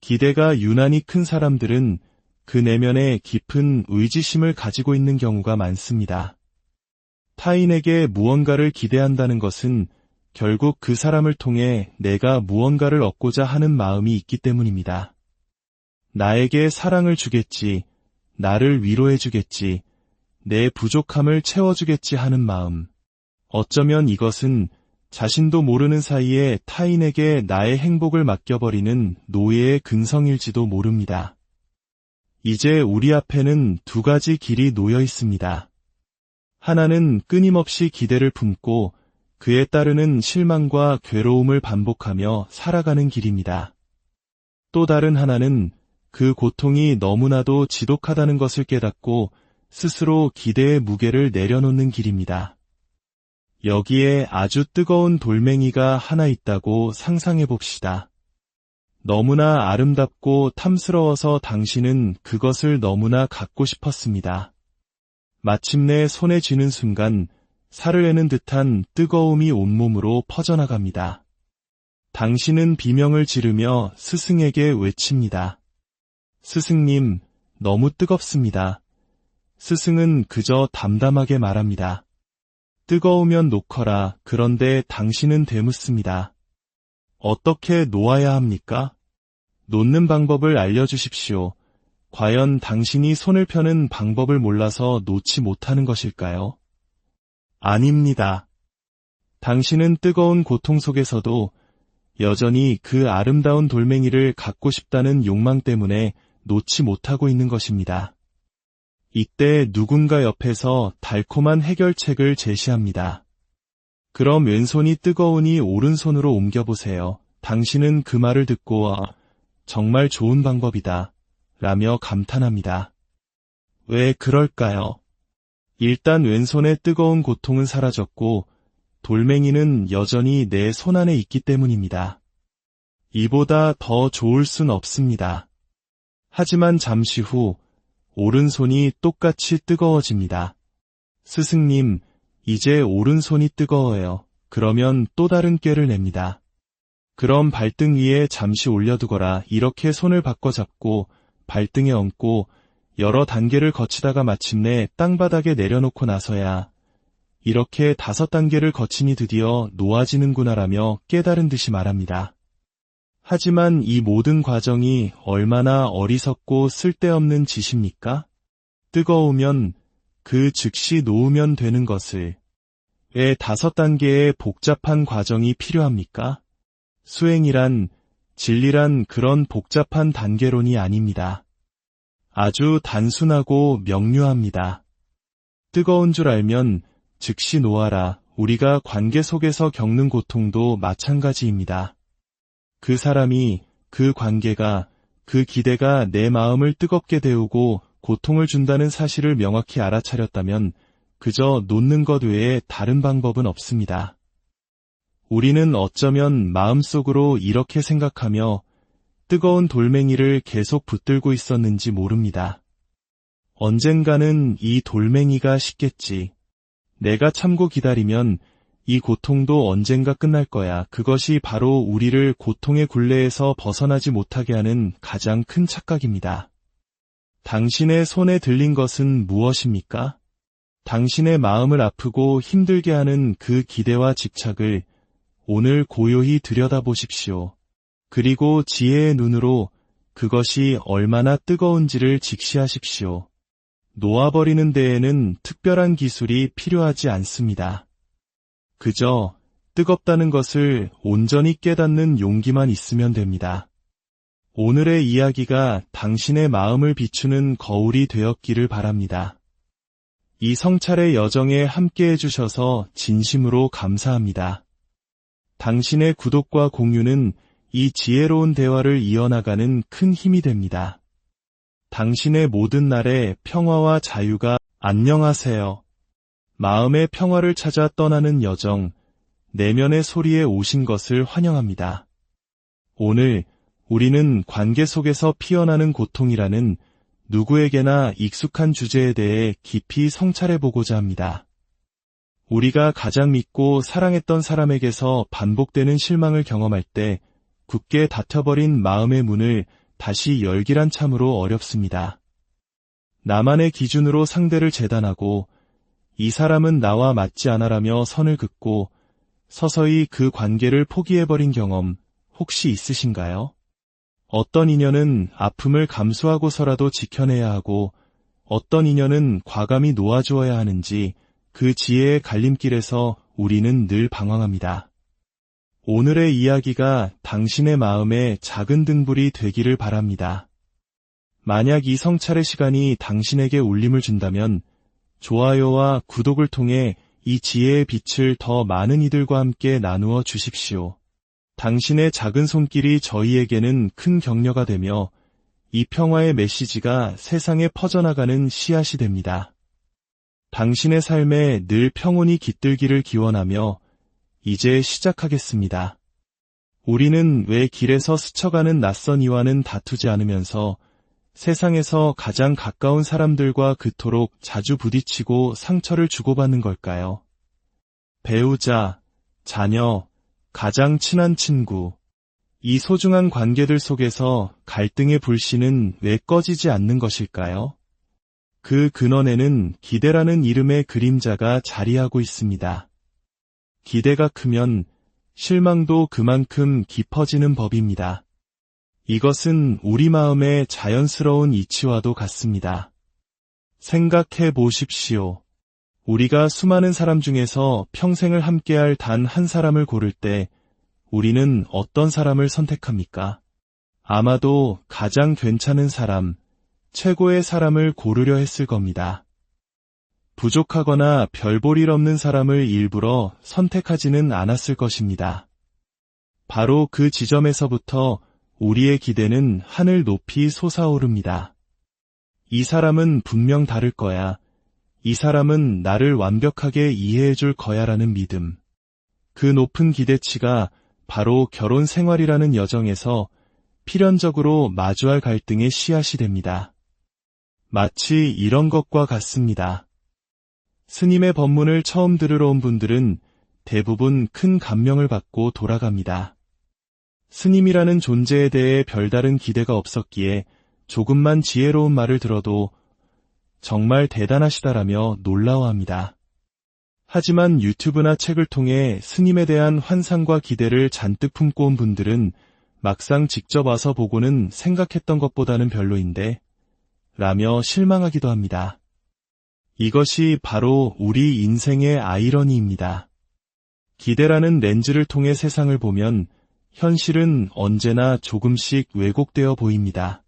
Speaker 1: 기대가 유난히 큰 사람들은 그 내면에 깊은 의지심을 가지고 있는 경우가 많습니다. 타인에게 무언가를 기대한다는 것은 결국 그 사람을 통해 내가 무언가를 얻고자 하는 마음이 있기 때문입니다. 나에게 사랑을 주겠지, 나를 위로해주겠지, 내 부족함을 채워주겠지 하는 마음. 어쩌면 이것은 자신도 모르는 사이에 타인에게 나의 행복을 맡겨버리는 노예의 근성일지도 모릅니다. 이제 우리 앞에는 두 가지 길이 놓여 있습니다. 하나는 끊임없이 기대를 품고 그에 따르는 실망과 괴로움을 반복하며 살아가는 길입니다. 또 다른 하나는 그 고통이 너무나도 지독하다는 것을 깨닫고 스스로 기대의 무게를 내려놓는 길입니다. 여기에 아주 뜨거운 돌멩이가 하나 있다고 상상해 봅시다. 너무나 아름답고 탐스러워서 당신은 그것을 너무나 갖고 싶었습니다. 마침내 손에 쥐는 순간 살을 내는 듯한 뜨거움이 온몸으로 퍼져나갑니다. 당신은 비명을 지르며 스승에게 외칩니다. 스승님, 너무 뜨겁습니다. 스승은 그저 담담하게 말합니다. 뜨거우면 놓거라. 그런데 당신은 되묻습니다. 어떻게 놓아야 합니까? 놓는 방법을 알려주십시오. 과연 당신이 손을 펴는 방법을 몰라서 놓지 못하는 것일까요? 아닙니다. 당신은 뜨거운 고통 속에서도 여전히 그 아름다운 돌멩이를 갖고 싶다는 욕망 때문에 놓지 못하고 있는 것입니다. 이때 누군가 옆에서 달콤한 해결책을 제시합니다. 그럼 왼손이 뜨거우니 오른손으로 옮겨보세요. 당신은 그 말을 듣고 정말 좋은 방법이다 라며 감탄합니다. 왜 그럴까요? 일단 왼손의 뜨거운 고통은 사라졌고 돌멩이는 여전히 내 손 안에 있기 때문입니다. 이보다 더 좋을 순 없습니다. 하지만 잠시 후 오른손이 똑같이 뜨거워집니다. 스승님, 이제 오른손이 뜨거워요. 그러면 또 다른 꾀를 냅니다. 그럼 발등 위에 잠시 올려두거라. 이렇게 손을 바꿔잡고 발등에 얹고 여러 단계를 거치다가 마침내 땅바닥에 내려놓고 나서야 이렇게 5단계를 거치니 드디어 놓아지는구나라며 깨달은 듯이 말합니다. 하지만 이 모든 과정이 얼마나 어리석고 쓸데없는 짓입니까? 뜨거우면 그 즉시 놓으면 되는 것을 왜 5단계의 복잡한 과정이 필요합니까? 수행이란, 진리란 그런 복잡한 단계론이 아닙니다. 아주 단순하고 명료합니다. 뜨거운 줄 알면 즉시 놓아라. 우리가 관계 속에서 겪는 고통도 마찬가지입니다. 그 사람이, 그 관계가, 그 기대가 내 마음을 뜨겁게 데우고 고통을 준다는 사실을 명확히 알아차렸다면 그저 놓는 것 외에 다른 방법은 없습니다. 우리는 어쩌면 마음속으로 이렇게 생각하며 뜨거운 돌멩이를 계속 붙들고 있었는지 모릅니다. 언젠가는 이 돌멩이가 식겠지. 내가 참고 기다리면 이 고통도 언젠가 끝날 거야. 그것이 바로 우리를 고통의 굴레에서 벗어나지 못하게 하는 가장 큰 착각입니다. 당신의 손에 들린 것은 무엇입니까? 당신의 마음을 아프고 힘들게 하는 그 기대와 집착을 오늘 고요히 들여다보십시오. 그리고 지혜의 눈으로 그것이 얼마나 뜨거운지를 직시하십시오. 놓아버리는 데에는 특별한 기술이 필요하지 않습니다. 그저 뜨겁다는 것을 온전히 깨닫는 용기만 있으면 됩니다. 오늘의 이야기가 당신의 마음을 비추는 거울이 되었기를 바랍니다. 이 성찰의 여정에 함께해 주셔서 진심으로 감사합니다. 당신의 구독과 공유는 이 지혜로운 대화를 이어나가는 큰 힘이 됩니다. 당신의 모든 날에 평화와 자유가 안녕하세요. 마음의 평화를 찾아 떠나는 여정, 내면의 소리에 오신 것을 환영합니다. 오늘 우리는 관계 속에서 피어나는 고통이라는 누구에게나 익숙한 주제에 대해 깊이 성찰해보고자 합니다. 우리가 가장 믿고 사랑했던 사람에게서 반복되는 실망을 경험할 때 굳게 닫혀버린 마음의 문을 다시 열기란 참으로 어렵습니다. 나만의 기준으로 상대를 재단하고 이 사람은 나와 맞지 않아라며 선을 긋고 서서히 그 관계를 포기해버린 경험 혹시 있으신가요? 어떤 인연은 아픔을 감수하고서라도 지켜내야 하고 어떤 인연은 과감히 놓아주어야 하는지 그 지혜의 갈림길에서 우리는 늘 방황합니다. 오늘의 이야기가 당신의 마음에 작은 등불이 되기를 바랍니다. 만약 이 성찰의 시간이 당신에게 울림을 준다면 좋아요와 구독을 통해 이 지혜의 빛을 더 많은 이들과 함께 나누어 주십시오. 당신의 작은 손길이 저희에게는 큰 격려가 되며 이 평화의 메시지가 세상에 퍼져나가는 씨앗이 됩니다. 당신의 삶에 늘 평온이 깃들기를 기원하며 이제 시작하겠습니다. 우리는 왜 길에서 스쳐가는 낯선 이와는 다투지 않으면서 세상에서 가장 가까운 사람들과 그토록 자주 부딪히고 상처를 주고받는 걸까요? 배우자, 자녀, 가장 친한 친구. 이 소중한 관계들 속에서 갈등의 불씨는 왜 꺼지지 않는 것일까요? 그 근원에는 기대라는 이름의 그림자가 자리하고 있습니다. 기대가 크면 실망도 그만큼 깊어지는 법입니다. 이것은 우리 마음의 자연스러운 이치와도 같습니다. 생각해 보십시오. 우리가 수많은 사람 중에서 평생을 함께할 단 한 사람을 고를 때 우리는 어떤 사람을 선택합니까? 아마도 가장 괜찮은 사람, 최고의 사람을 고르려 했을 겁니다. 부족하거나 별 볼 일 없는 사람을 일부러 선택하지는 않았을 것입니다. 바로 그 지점에서부터 우리의 기대는 하늘 높이 솟아오릅니다. 이 사람은 분명 다를 거야. 이 사람은 나를 완벽하게 이해해 줄 거야라는 믿음. 그 높은 기대치가 바로 결혼 생활이라는 여정에서 필연적으로 마주할 갈등의 씨앗이 됩니다. 마치 이런 것과 같습니다. 스님의 법문을 처음 들으러 온 분들은 대부분 큰 감명을 받고 돌아갑니다. 스님이라는 존재에 대해 별다른 기대가 없었기에 조금만 지혜로운 말을 들어도 정말 대단하시다라며 놀라워합니다. 하지만 유튜브나 책을 통해 스님에 대한 환상과 기대를 잔뜩 품고 온 분들은 막상 직접 와서 보고는 생각했던 것보다는 별로인데 라며 실망하기도 합니다. 이것이 바로 우리 인생의 아이러니입니다. 기대라는 렌즈를 통해 세상을 보면 현실은 언제나 조금씩 왜곡되어 보입니다.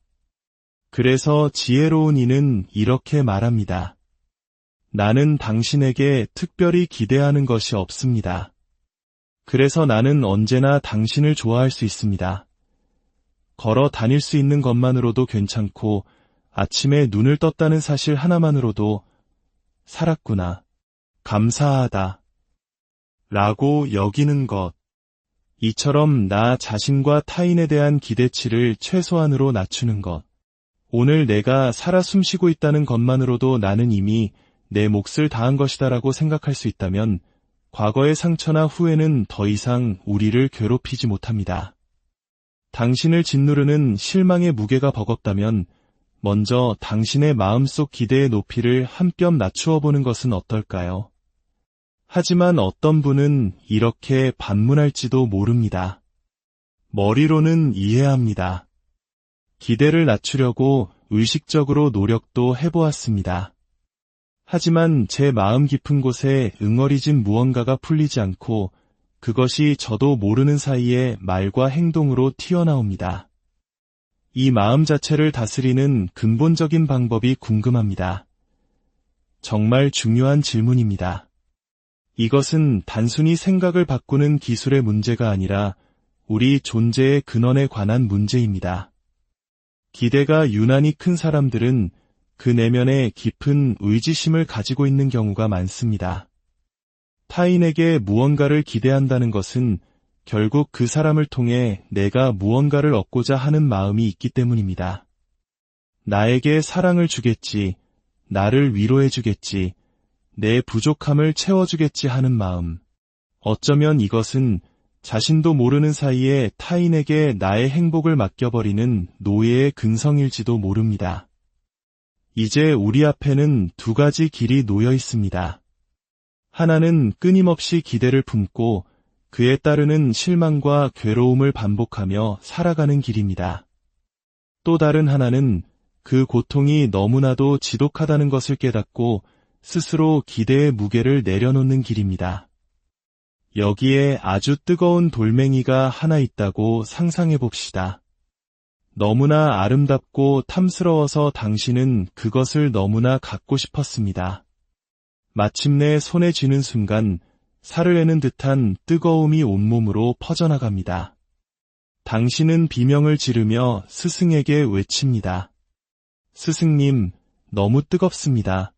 Speaker 1: 그래서 지혜로운 이는 이렇게 말합니다. 나는 당신에게 특별히 기대하는 것이 없습니다. 그래서 나는 언제나 당신을 좋아할 수 있습니다. 걸어 다닐 수 있는 것만으로도 괜찮고 아침에 눈을 떴다는 사실 하나만으로도 살았구나, 감사하다 라고 여기는 것. 이처럼 나 자신과 타인에 대한 기대치를 최소한으로 낮추는 것. 오늘 내가 살아 숨쉬고 있다는 것만으로도 나는 이미 내 몫을 다한 것이다라고 생각할 수 있다면 과거의 상처나 후회는 더 이상 우리를 괴롭히지 못합니다. 당신을 짓누르는 실망의 무게가 버겁다면 먼저 당신의 마음속 기대의 높이를 한 뼘 낮추어 보는 것은 어떨까요? 하지만 어떤 분은 이렇게 반문할지도 모릅니다. 머리로는 이해합니다. 기대를 낮추려고 의식적으로 노력도 해보았습니다. 하지만 제 마음 깊은 곳에 응어리진 무언가가 풀리지 않고 그것이 저도 모르는 사이에 말과 행동으로 튀어나옵니다. 이 마음 자체를 다스리는 근본적인 방법이 궁금합니다. 정말 중요한 질문입니다. 이것은 단순히 생각을 바꾸는 기술의 문제가 아니라 우리 존재의 근원에 관한 문제입니다. 기대가 유난히 큰 사람들은 그 내면에 깊은 의지심을 가지고 있는 경우가 많습니다. 타인에게 무언가를 기대한다는 것은 결국 그 사람을 통해 내가 무언가를 얻고자 하는 마음이 있기 때문입니다. 나에게 사랑을 주겠지, 나를 위로해주겠지, 내 부족함을 채워주겠지 하는 마음. 어쩌면 이것은 자신도 모르는 사이에 타인에게 나의 행복을 맡겨버리는 노예의 근성일지도 모릅니다. 이제 우리 앞에는 두 가지 길이 놓여 있습니다. 하나는 끊임없이 기대를 품고 그에 따르는 실망과 괴로움을 반복하며 살아가는 길입니다. 또 다른 하나는 그 고통이 너무나도 지독하다는 것을 깨닫고 스스로 기대의 무게를 내려놓는 길입니다. 여기에 아주 뜨거운 돌멩이가 하나 있다고 상상해 봅시다. 너무나 아름답고 탐스러워서 당신은 그것을 너무나 갖고 싶었습니다. 마침내 손에 쥐는 순간 살을 내는 듯한 뜨거움이 온몸으로 퍼져나갑니다. 당신은 비명을 지르며 스승에게 외칩니다. 스승님, 너무 뜨겁습니다.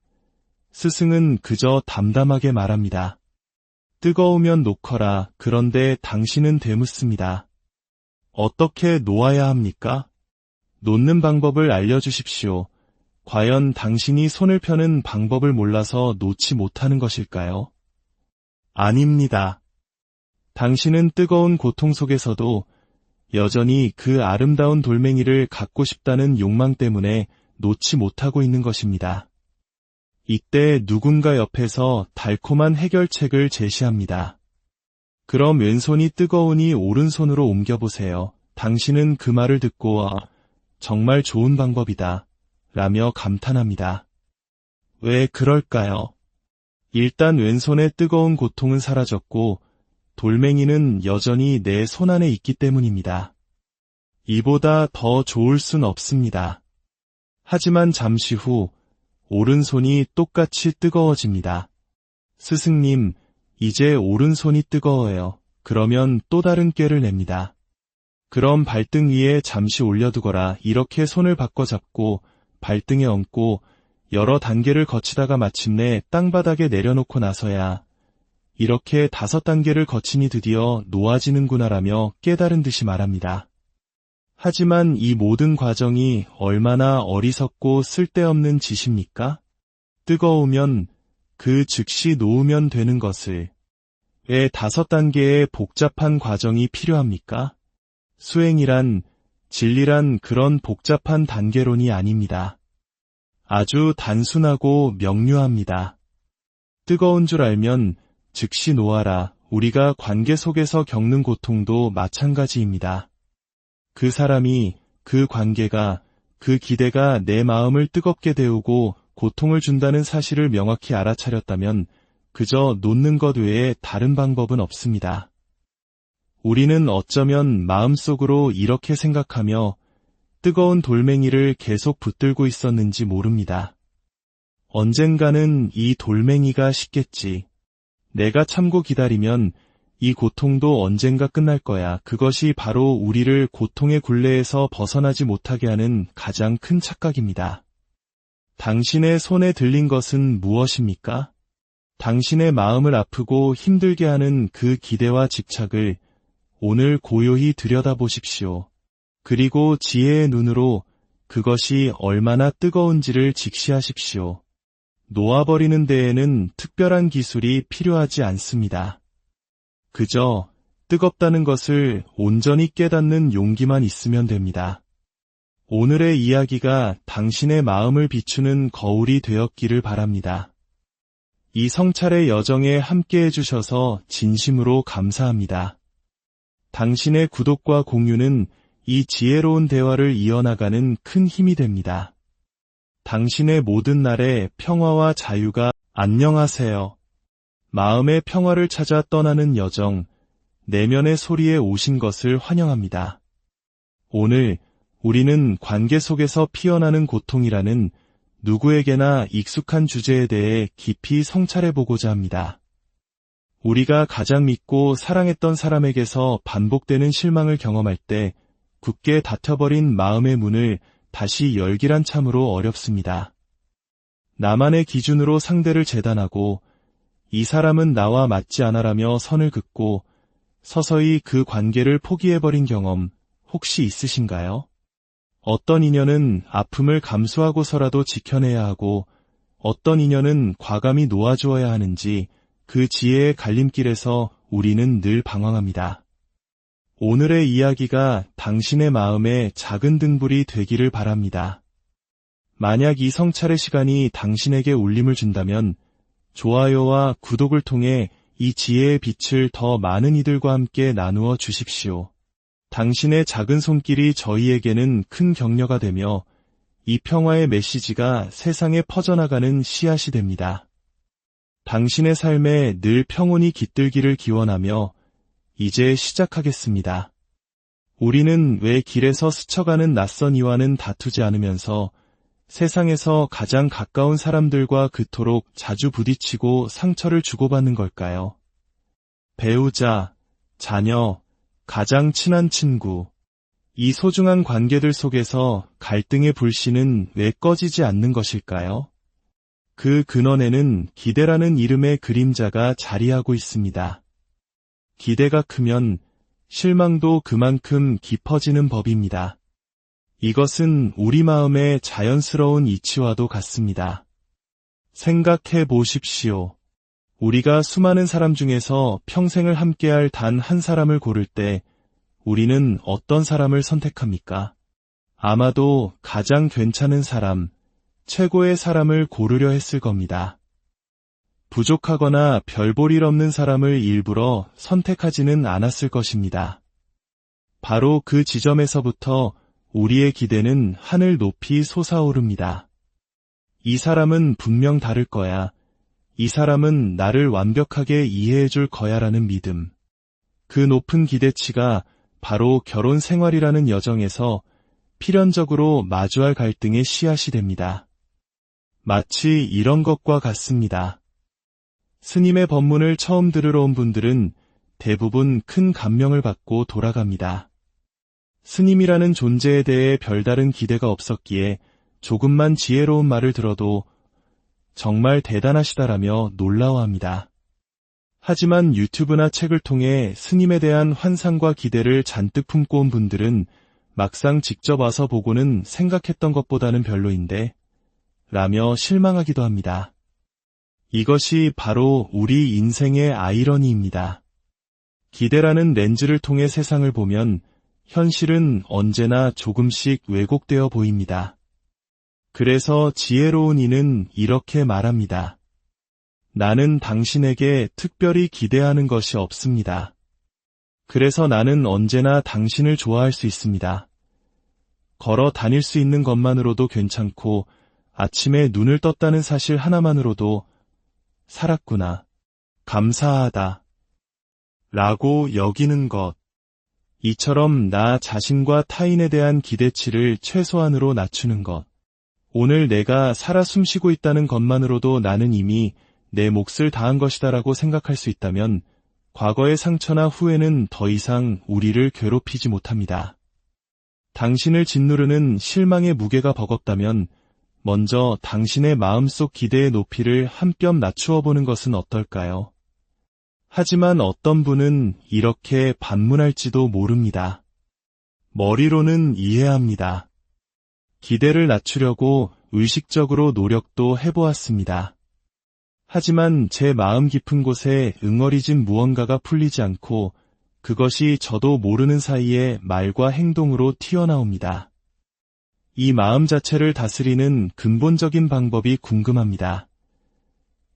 Speaker 1: 스승은 그저 담담하게 말합니다. 뜨거우면 놓거라. 그런데 당신은 되묻습니다. 어떻게 놓아야 합니까? 놓는 방법을 알려주십시오. 과연 당신이 손을 펴는 방법을 몰라서 놓지 못하는 것일까요? 아닙니다. 당신은 뜨거운 고통 속에서도 여전히 그 아름다운 돌멩이를 갖고 싶다는 욕망 때문에 놓지 못하고 있는 것입니다. 이때 누군가 옆에서 달콤한 해결책을 제시합니다. 그럼 왼손이 뜨거우니 오른손으로 옮겨보세요. 당신은 그 말을 듣고 정말 좋은 방법이다 라며 감탄합니다. 왜 그럴까요? 일단 왼손의 뜨거운 고통은 사라졌고 돌멩이는 여전히 내 손 안에 있기 때문입니다. 이보다 더 좋을 순 없습니다. 하지만 잠시 후 오른손이 똑같이 뜨거워집니다. 스승님, 이제 오른손이 뜨거워요. 그러면 또 다른 꾀를 냅니다. 그럼 발등 위에 잠시 올려두거라. 이렇게 손을 바꿔 잡고 발등에 얹고 여러 단계를 거치다가 마침내 땅바닥에 내려놓고 나서야 이렇게 5단계를 거치니 드디어 놓아지는구나라며 깨달은 듯이 말합니다. 하지만 이 모든 과정이 얼마나 어리석고 쓸데없는 짓입니까? 뜨거우면 그 즉시 놓으면 되는 것을 왜 5단계의 복잡한 과정이 필요합니까? 수행이란, 진리란 그런 복잡한 단계론이 아닙니다. 아주 단순하고 명료합니다. 뜨거운 줄 알면 즉시 놓아라. 우리가 관계 속에서 겪는 고통도 마찬가지입니다. 그 사람이, 그 관계가, 그 기대가 내 마음을 뜨겁게 데우고 고통을 준다는 사실을 명확히 알아차렸다면 그저 놓는 것 외에 다른 방법은 없습니다. 우리는 어쩌면 마음속으로 이렇게 생각하며 뜨거운 돌멩이를 계속 붙들고 있었는지 모릅니다. 언젠가는 이 돌멩이가 식겠지. 내가 참고 기다리면 이 고통도 언젠가 끝날 거야. 그것이 바로 우리를 고통의 굴레에서 벗어나지 못하게 하는 가장 큰 착각입니다. 당신의 손에 들린 것은 무엇입니까? 당신의 마음을 아프고 힘들게 하는 그 기대와 집착을 오늘 고요히 들여다보십시오. 그리고 지혜의 눈으로 그것이 얼마나 뜨거운지를 직시하십시오. 놓아버리는 데에는 특별한 기술이 필요하지 않습니다. 그저 뜨겁다는 것을 온전히 깨닫는 용기만 있으면 됩니다. 오늘의 이야기가 당신의 마음을 비추는 거울이 되었기를 바랍니다. 이 성찰의 여정에 함께해 주셔서 진심으로 감사합니다. 당신의 구독과 공유는 이 지혜로운 대화를 이어나가는 큰 힘이 됩니다. 당신의 모든 날에 평화와 자유가 안녕하세요. 마음의 평화를 찾아 떠나는 여정, 내면의 소리에 오신 것을 환영합니다. 오늘 우리는 관계 속에서 피어나는 고통이라는 누구에게나 익숙한 주제에 대해 깊이 성찰해보고자 합니다. 우리가 가장 믿고 사랑했던 사람에게서 반복되는 실망을 경험할 때 굳게 닫혀버린 마음의 문을 다시 열기란 참으로 어렵습니다. 나만의 기준으로 상대를 재단하고 이 사람은 나와 맞지 않아라며 선을 긋고 서서히 그 관계를 포기해버린 경험 혹시 있으신가요? 어떤 인연은 아픔을 감수하고서라도 지켜내야 하고 어떤 인연은 과감히 놓아주어야 하는지 그 지혜의 갈림길에서 우리는 늘 방황합니다. 오늘의 이야기가 당신의 마음에 작은 등불이 되기를 바랍니다. 만약 이 성찰의 시간이 당신에게 울림을 준다면 좋아요와 구독을 통해 이 지혜의 빛을 더 많은 이들과 함께 나누어 주십시오. 당신의 작은 손길이 저희에게는 큰 격려가 되며 이 평화의 메시지가 세상에 퍼져나가는 씨앗이 됩니다. 당신의 삶에 늘 평온이 깃들기를 기원하며 이제 시작하겠습니다. 우리는 왜 길에서 스쳐가는 낯선 이와는 다투지 않으면서 세상에서 가장 가까운 사람들과 그토록 자주 부딪히고 상처를 주고받는 걸까요? 배우자, 자녀, 가장 친한 친구, 이 소중한 관계들 속에서 갈등의 불씨는 왜 꺼지지 않는 것일까요? 그 근원에는 기대라는 이름의 그림자가 자리하고 있습니다. 기대가 크면 실망도 그만큼 깊어지는 법입니다. 이것은 우리 마음의 자연스러운 이치와도 같습니다. 생각해 보십시오. 우리가 수많은 사람 중에서 평생을 함께할 단 한 사람을 고를 때 우리는 어떤 사람을 선택합니까? 아마도 가장 괜찮은 사람, 최고의 사람을 고르려 했을 겁니다. 부족하거나 별 볼 일 없는 사람을 일부러 선택하지는 않았을 것입니다. 바로 그 지점에서부터 우리의 기대는 하늘 높이 솟아오릅니다. 이 사람은 분명 다를 거야. 이 사람은 나를 완벽하게 이해해 줄 거야라는 믿음. 그 높은 기대치가 바로 결혼 생활이라는 여정에서 필연적으로 마주할 갈등의 씨앗이 됩니다. 마치 이런 것과 같습니다. 스님의 법문을 처음 들으러 온 분들은 대부분 큰 감명을 받고 돌아갑니다. 스님이라는 존재에 대해 별다른 기대가 없었기에 조금만 지혜로운 말을 들어도 정말 대단하시다라며 놀라워합니다. 하지만 유튜브나 책을 통해 스님에 대한 환상과 기대를 잔뜩 품고 온 분들은 막상 직접 와서 보고는 생각했던 것보다는 별로인데 라며 실망하기도 합니다. 이것이 바로 우리 인생의 아이러니입니다. 기대라는 렌즈를 통해 세상을 보면 현실은 언제나 조금씩 왜곡되어 보입니다. 그래서 지혜로운 이는 이렇게 말합니다. 나는 당신에게 특별히 기대하는 것이 없습니다. 그래서 나는 언제나 당신을 좋아할 수 있습니다. 걸어 다닐 수 있는 것만으로도 괜찮고 아침에 눈을 떴다는 사실 하나만으로도 살았구나, 감사하다 라고 여기는 것. 이처럼 나 자신과 타인에 대한 기대치를 최소한으로 낮추는 것. 오늘 내가 살아 숨쉬고 있다는 것만으로도 나는 이미 내 몫을 다한 것이다라고 생각할 수 있다면 과거의 상처나 후회는 더 이상 우리를 괴롭히지 못합니다. 당신을 짓누르는 실망의 무게가 버겁다면 먼저 당신의 마음속 기대의 높이를 한 뼘 낮추어 보는 것은 어떨까요? 하지만 어떤 분은 이렇게 반문할지도 모릅니다. 머리로는 이해합니다. 기대를 낮추려고 의식적으로 노력도 해보았습니다. 하지만 제 마음 깊은 곳에 응어리진 무언가가 풀리지 않고 그것이 저도 모르는 사이에 말과 행동으로 튀어나옵니다. 이 마음 자체를 다스리는 근본적인 방법이 궁금합니다.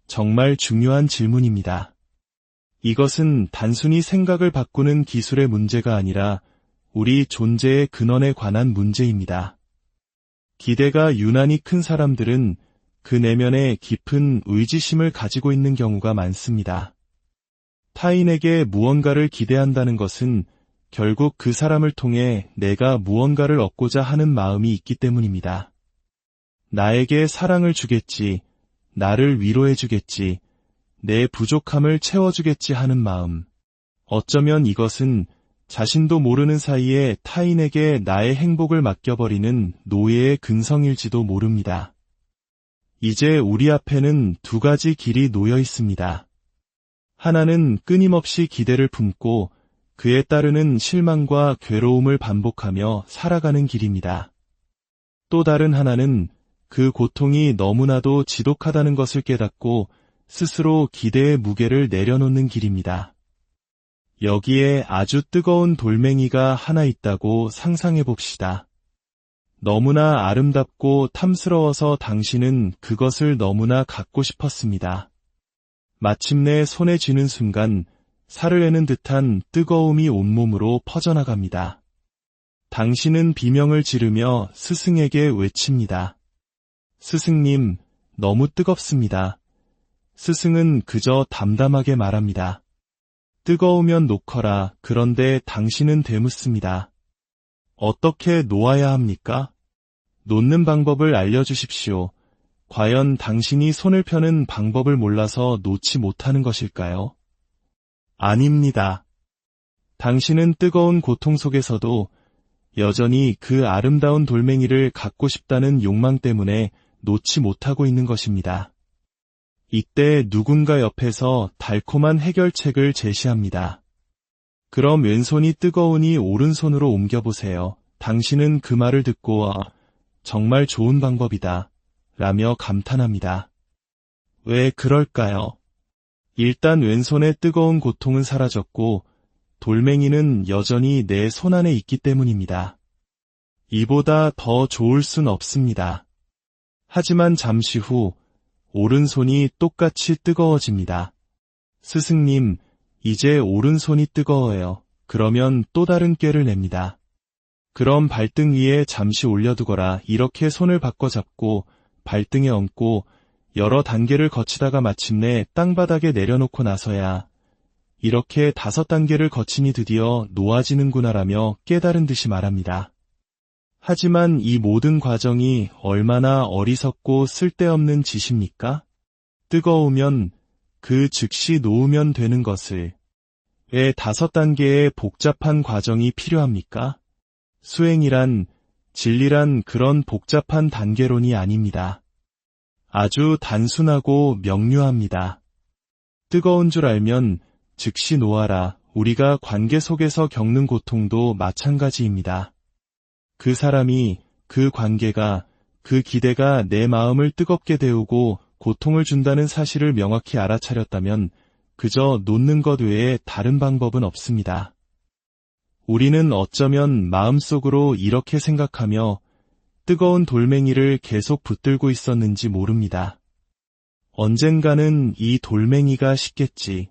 Speaker 1: 정말 중요한 질문입니다. 이것은 단순히 생각을 바꾸는 기술의 문제가 아니라 우리 존재의 근원에 관한 문제입니다. 기대가 유난히 큰 사람들은 그 내면에 깊은 의지심을 가지고 있는 경우가 많습니다. 타인에게 무언가를 기대한다는 것은 결국 그 사람을 통해 내가 무언가를 얻고자 하는 마음이 있기 때문입니다. 나에게 사랑을 주겠지, 나를 위로해주겠지, 내 부족함을 채워주겠지 하는 마음. 어쩌면 이것은 자신도 모르는 사이에 타인에게 나의 행복을 맡겨버리는 노예의 근성일지도 모릅니다. 이제 우리 앞에는 두 가지 길이 놓여 있습니다. 하나는 끊임없이 기대를 품고 그에 따르는 실망과 괴로움을 반복하며 살아가는 길입니다. 또 다른 하나는 그 고통이 너무나도 지독하다는 것을 깨닫고 스스로 기대의 무게를 내려놓는 길입니다. 여기에 아주 뜨거운 돌멩이가 하나 있다고 상상해 봅시다. 너무나 아름답고 탐스러워서 당신은 그것을 너무나 갖고 싶었습니다. 마침내 손에 쥐는 순간 살을 내는 듯한 뜨거움이 온몸으로 퍼져나갑니다. 당신은 비명을 지르며 스승에게 외칩니다. 스승님, 너무 뜨겁습니다. 스승은 그저 담담하게 말합니다. 뜨거우면 놓거라. 그런데 당신은 되묻습니다. 어떻게 놓아야 합니까? 놓는 방법을 알려주십시오. 과연 당신이 손을 펴는 방법을 몰라서 놓지 못하는 것일까요? 아닙니다. 당신은 뜨거운 고통 속에서도 여전히 그 아름다운 돌멩이를 갖고 싶다는 욕망 때문에 놓지 못하고 있는 것입니다. 이때 누군가 옆에서 달콤한 해결책을 제시합니다. 그럼 왼손이 뜨거우니 오른손으로 옮겨보세요. 당신은 그 말을 듣고 정말 좋은 방법이다 라며 감탄합니다. 왜 그럴까요? 일단 왼손의 뜨거운 고통은 사라졌고 돌멩이는 여전히 내 손 안에 있기 때문입니다. 이보다 더 좋을 순 없습니다. 하지만 잠시 후 오른손이 똑같이 뜨거워집니다. 스승님, 이제 오른손이 뜨거워요. 그러면 또 다른 꾀를 냅니다. 그럼 발등 위에 잠시 올려두거라. 이렇게 손을 바꿔 잡고 발등에 얹고 여러 단계를 거치다가 마침내 땅바닥에 내려놓고 나서야 이렇게 5단계를 거치니 드디어 놓아지는구나라며 깨달은 듯이 말합니다. 하지만 이 모든 과정이 얼마나 어리석고 쓸데없는 짓입니까? 뜨거우면 그 즉시 놓으면 되는 것을 왜 5단계의 복잡한 과정이 필요합니까? 수행이란, 진리란 그런 복잡한 단계론이 아닙니다. 아주 단순하고 명료합니다. 뜨거운 줄 알면 즉시 놓아라. 우리가 관계 속에서 겪는 고통도 마찬가지입니다. 그 사람이, 그 관계가, 그 기대가 내 마음을 뜨겁게 데우고 고통을 준다는 사실을 명확히 알아차렸다면 그저 놓는 것 외에 다른 방법은 없습니다. 우리는 어쩌면 마음속으로 이렇게 생각하며 뜨거운 돌멩이를 계속 붙들고 있었는지 모릅니다. 언젠가는 이 돌멩이가 식겠지.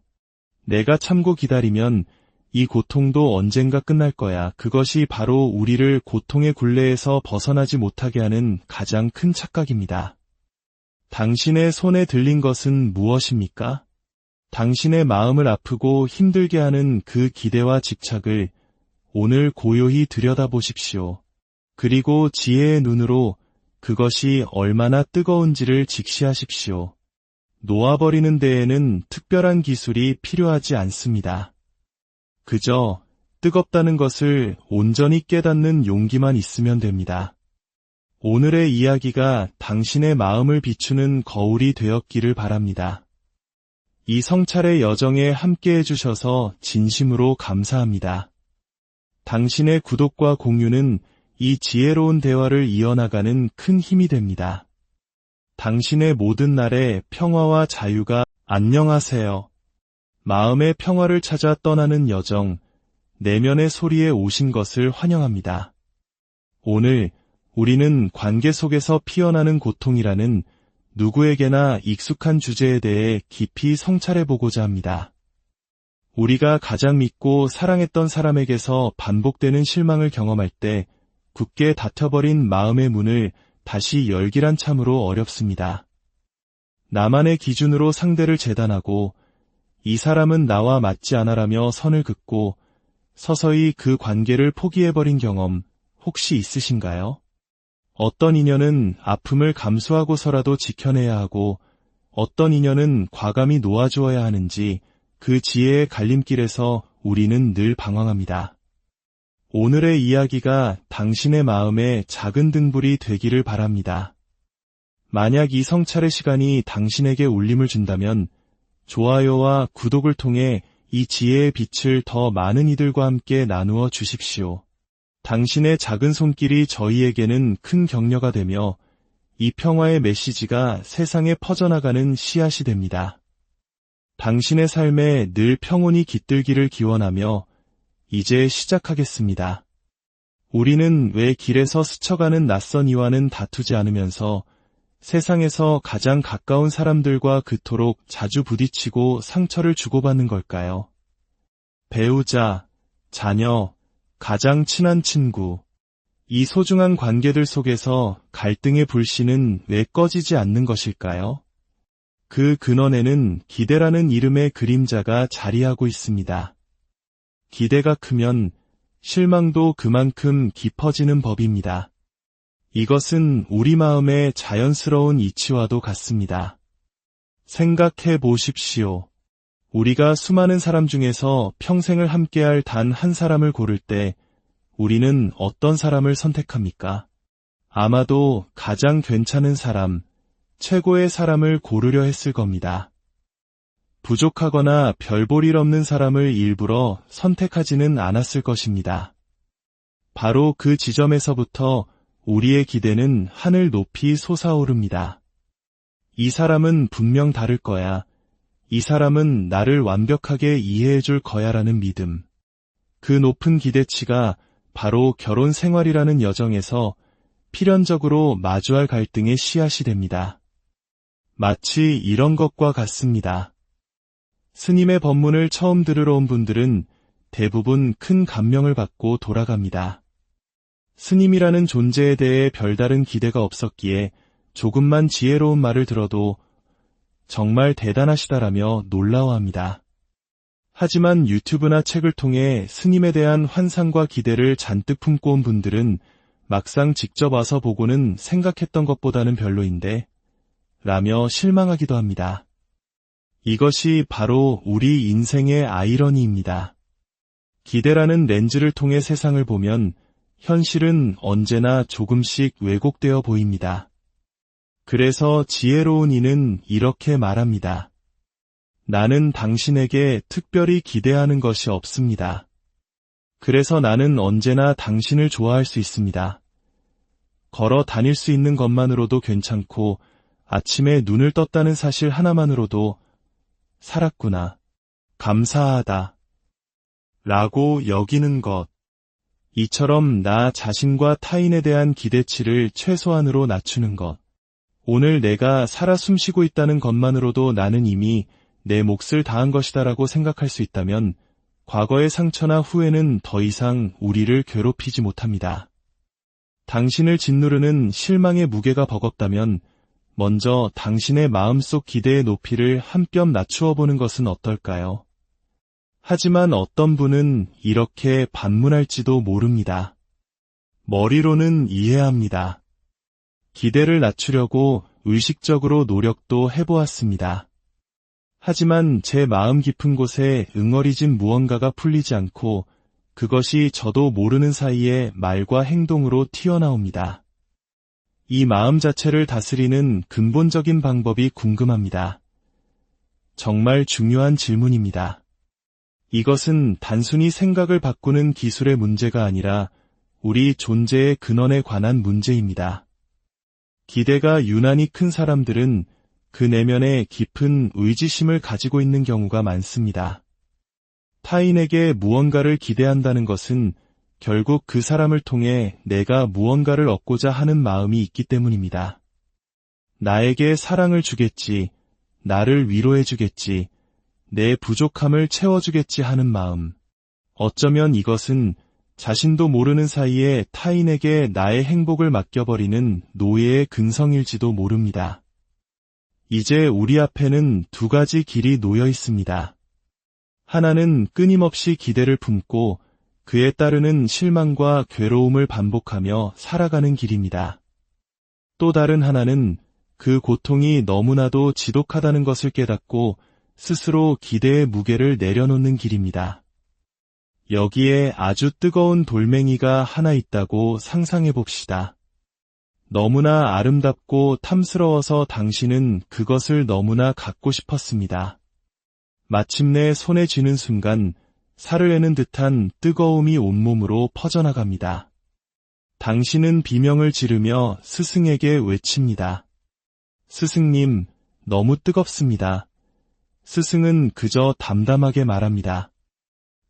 Speaker 1: 내가 참고 기다리면 이 고통도 언젠가 끝날 거야. 그것이 바로 우리를 고통의 굴레에서 벗어나지 못하게 하는 가장 큰 착각입니다. 당신의 손에 들린 것은 무엇입니까? 당신의 마음을 아프고 힘들게 하는 그 기대와 집착을 오늘 고요히 들여다보십시오. 그리고 지혜의 눈으로 그것이 얼마나 뜨거운지를 직시하십시오. 놓아버리는 데에는 특별한 기술이 필요하지 않습니다. 그저 뜨겁다는 것을 온전히 깨닫는 용기만 있으면 됩니다. 오늘의 이야기가 당신의 마음을 비추는 거울이 되었기를 바랍니다. 이 성찰의 여정에 함께해 주셔서 진심으로 감사합니다. 당신의 구독과 공유는 이 지혜로운 대화를 이어나가는 큰 힘이 됩니다. 당신의 모든 날에 평화와 자유가 안녕하세요. 마음의 평화를 찾아 떠나는 여정, 내면의 소리에 오신 것을 환영합니다. 오늘 우리는 관계 속에서 피어나는 고통이라는 누구에게나 익숙한 주제에 대해 깊이 성찰해보고자 합니다. 우리가 가장 믿고 사랑했던 사람에게서 반복되는 실망을 경험할 때 굳게 닫혀버린 마음의 문을 다시 열기란 참으로 어렵습니다. 나만의 기준으로 상대를 재단하고 이 사람은 나와 맞지 않아라며 선을 긋고 서서히 그 관계를 포기해버린 경험 혹시 있으신가요? 어떤 인연은 아픔을 감수하고서라도 지켜내야 하고 어떤 인연은 과감히 놓아주어야 하는지 그 지혜의 갈림길에서 우리는 늘 방황합니다. 오늘의 이야기가 당신의 마음에 작은 등불이 되기를 바랍니다. 만약 이 성찰의 시간이 당신에게 울림을 준다면 좋아요와 구독을 통해 이 지혜의 빛을 더 많은 이들과 함께 나누어 주십시오. 당신의 작은 손길이 저희에게는 큰 격려가 되며 이 평화의 메시지가 세상에 퍼져나가는 씨앗이 됩니다. 당신의 삶에 늘 평온이 깃들기를 기원하며 이제 시작하겠습니다. 우리는 왜 길에서 스쳐가는 낯선 이와는 다투지 않으면서 세상에서 가장 가까운 사람들과 그토록 자주 부딪히고 상처를 주고받는 걸까요? 배우자, 자녀, 가장 친한 친구, 이 소중한 관계들 속에서 갈등의 불씨는 왜 꺼지지 않는 것일까요? 그 근원에는 기대라는 이름의 그림자가 자리하고 있습니다. 기대가 크면 실망도 그만큼 깊어지는 법입니다. 이것은 우리 마음의 자연스러운 이치와도 같습니다. 생각해 보십시오. 우리가 수많은 사람 중에서 평생을 함께할 단 한 사람을 고를 때 우리는 어떤 사람을 선택합니까? 아마도 가장 괜찮은 사람, 최고의 사람을 고르려 했을 겁니다. 부족하거나 별 볼 일 없는 사람을 일부러 선택하지는 않았을 것입니다. 바로 그 지점에서부터 우리의 기대는 하늘 높이 솟아오릅니다. 이 사람은 분명 다를 거야. 이 사람은 나를 완벽하게 이해해 줄 거야라는 믿음. 그 높은 기대치가 바로 결혼 생활이라는 여정에서 필연적으로 마주할 갈등의 씨앗이 됩니다. 마치 이런 것과 같습니다. 스님의 법문을 처음 들으러 온 분들은 대부분 큰 감명을 받고 돌아갑니다. 스님이라는 존재에 대해 별다른 기대가 없었기에 조금만 지혜로운 말을 들어도 정말 대단하시다라며 놀라워합니다. 하지만 유튜브나 책을 통해 스님에 대한 환상과 기대를 잔뜩 품고 온 분들은 막상 직접 와서 보고는 생각했던 것보다는 별로인데 라며 실망하기도 합니다. 이것이 바로 우리 인생의 아이러니입니다. 기대라는 렌즈를 통해 세상을 보면 현실은 언제나 조금씩 왜곡되어 보입니다. 그래서 지혜로운 이는 이렇게 말합니다. 나는 당신에게 특별히 기대하는 것이 없습니다. 그래서 나는 언제나 당신을 좋아할 수 있습니다. 걸어 다닐 수 있는 것만으로도 괜찮고 아침에 눈을 떴다는 사실 하나만으로도 살았구나, 감사하다 라고 여기는 것. 이처럼 나 자신과 타인에 대한 기대치를 최소한으로 낮추는 것. 오늘 내가 살아 숨쉬고 있다는 것만으로도 나는 이미 내 몫을 다한 것이다라고 생각할 수 있다면 과거의 상처나 후회는 더 이상 우리를 괴롭히지 못합니다. 당신을 짓누르는 실망의 무게가 버겁다면 먼저 당신의 마음속 기대의 높이를 한 뼘 낮추어 보는 것은 어떨까요? 하지만 어떤 분은 이렇게 반문할지도 모릅니다. 머리로는 이해합니다. 기대를 낮추려고 의식적으로 노력도 해보았습니다. 하지만 제 마음 깊은 곳에 응어리진 무언가가 풀리지 않고 그것이 저도 모르는 사이에 말과 행동으로 튀어나옵니다. 이 마음 자체를 다스리는 근본적인 방법이 궁금합니다. 정말 중요한 질문입니다. 이것은 단순히 생각을 바꾸는 기술의 문제가 아니라 우리 존재의 근원에 관한 문제입니다. 기대가 유난히 큰 사람들은 그 내면에 깊은 의지심을 가지고 있는 경우가 많습니다. 타인에게 무언가를 기대한다는 것은 결국 그 사람을 통해 내가 무언가를 얻고자 하는 마음이 있기 때문입니다. 나에게 사랑을 주겠지, 나를 위로해주겠지, 내 부족함을 채워주겠지 하는 마음. 어쩌면 이것은 자신도 모르는 사이에 타인에게 나의 행복을 맡겨버리는 노예의 근성일지도 모릅니다. 이제 우리 앞에는 두 가지 길이 놓여 있습니다. 하나는 끊임없이 기대를 품고 그에 따르는 실망과 괴로움을 반복하며 살아가는 길입니다. 또 다른 하나는 그 고통이 너무나도 지독하다는 것을 깨닫고 스스로 기대의 무게를 내려놓는 길입니다. 여기에 아주 뜨거운 돌멩이가 하나 있다고 상상해 봅시다. 너무나 아름답고 탐스러워서 당신은 그것을 너무나 갖고 싶었습니다. 마침내 손에 쥐는 순간 살을 내는 듯한 뜨거움이 온몸으로 퍼져나갑니다. 당신은 비명을 지르며 스승에게 외칩니다. 스승님, 너무 뜨겁습니다. 스승은 그저 담담하게 말합니다.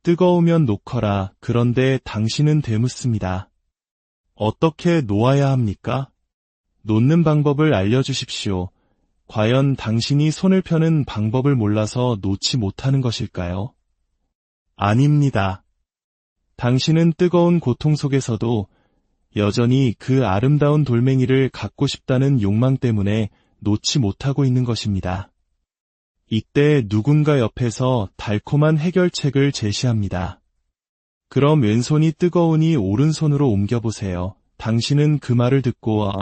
Speaker 1: 뜨거우면 놓거라. 그런데 당신은 되묻습니다. 어떻게 놓아야 합니까? 놓는 방법을 알려주십시오. 과연 당신이 손을 펴는 방법을 몰라서 놓지 못하는 것일까요? 아닙니다. 당신은 뜨거운 고통 속에서도 여전히 그 아름다운 돌멩이를 갖고 싶다는 욕망 때문에 놓지 못하고 있는 것입니다. 이때 누군가 옆에서 달콤한 해결책을 제시합니다. 그럼 왼손이 뜨거우니 오른손으로 옮겨보세요. 당신은 그 말을 듣고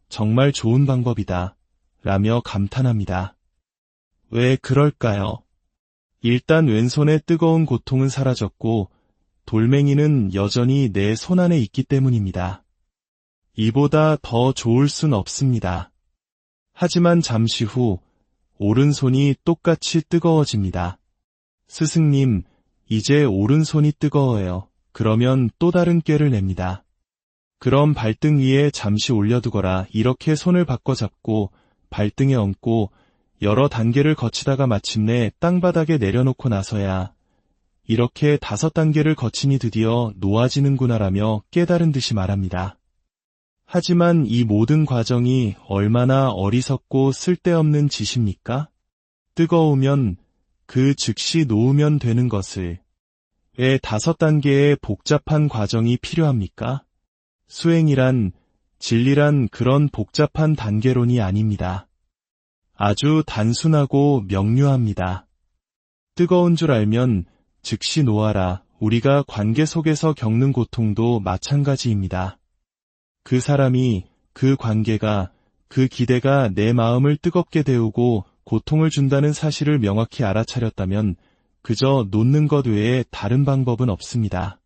Speaker 1: 정말 좋은 방법이다 라며 감탄합니다. 왜 그럴까요? 일단 왼손의 뜨거운 고통은 사라졌고 돌멩이는 여전히 내 손 안에 있기 때문입니다. 이보다 더 좋을 순 없습니다. 하지만 잠시 후 오른손이 똑같이 뜨거워집니다. 스승님, 이제 오른손이 뜨거워요. 그러면 또 다른 꾀를 냅니다. 그럼 발등 위에 잠시 올려두거라. 이렇게 손을 바꿔 잡고 발등에 얹고 여러 단계를 거치다가 마침내 땅바닥에 내려놓고 나서야 이렇게 5단계를 거치니 드디어 놓아지는구나라며 깨달은 듯이 말합니다. 하지만 이 모든 과정이 얼마나 어리석고 쓸데없는 짓입니까? 뜨거우면 그 즉시 놓으면 되는 것을 왜 5단계의 복잡한 과정이 필요합니까? 수행이란, 진리란 그런 복잡한 단계론이 아닙니다. 아주 단순하고 명료합니다. 뜨거운 줄 알면 즉시 놓아라. 우리가 관계 속에서 겪는 고통도 마찬가지입니다. 그 사람이, 그 관계가, 그 기대가 내 마음을 뜨겁게 데우고 고통을 준다는 사실을 명확히 알아차렸다면 그저 놓는 것 외에 다른 방법은 없습니다.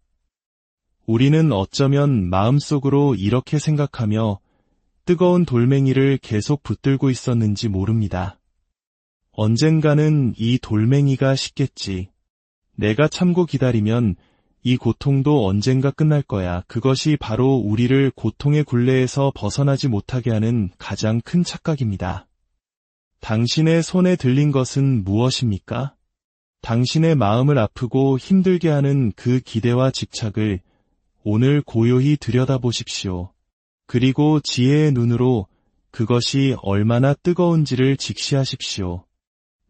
Speaker 1: 우리는 어쩌면 마음속으로 이렇게 생각하며 뜨거운 돌멩이를 계속 붙들고 있었는지 모릅니다. 언젠가는 이 돌멩이가 식겠지. 내가 참고 기다리면 이 고통도 언젠가 끝날 거야. 그것이 바로 우리를 고통의 굴레에서 벗어나지 못하게 하는 가장 큰 착각입니다. 당신의 손에 들린 것은 무엇입니까? 당신의 마음을 아프고 힘들게 하는 그 기대와 집착을 오늘 고요히 들여다보십시오. 그리고 지혜의 눈으로 그것이 얼마나 뜨거운지를 직시하십시오.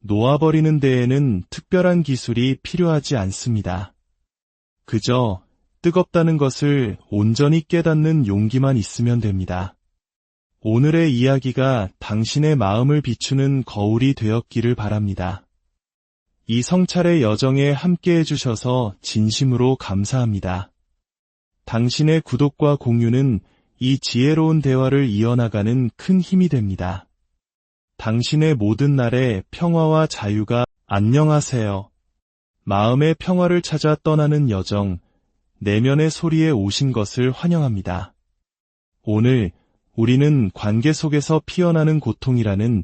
Speaker 1: 놓아버리는 데에는 특별한 기술이 필요하지 않습니다. 그저 뜨겁다는 것을 온전히 깨닫는 용기만 있으면 됩니다. 오늘의 이야기가 당신의 마음을 비추는 거울이 되었기를 바랍니다. 이 성찰의 여정에 함께해 주셔서 진심으로 감사합니다. 당신의 구독과 공유는 이 지혜로운 대화를 이어나가는 큰 힘이 됩니다. 당신의 모든 날에 평화와 자유가 안녕하세요. 마음의 평화를 찾아 떠나는 여정, 내면의 소리에 오신 것을 환영합니다. 오늘 우리는 관계 속에서 피어나는 고통이라는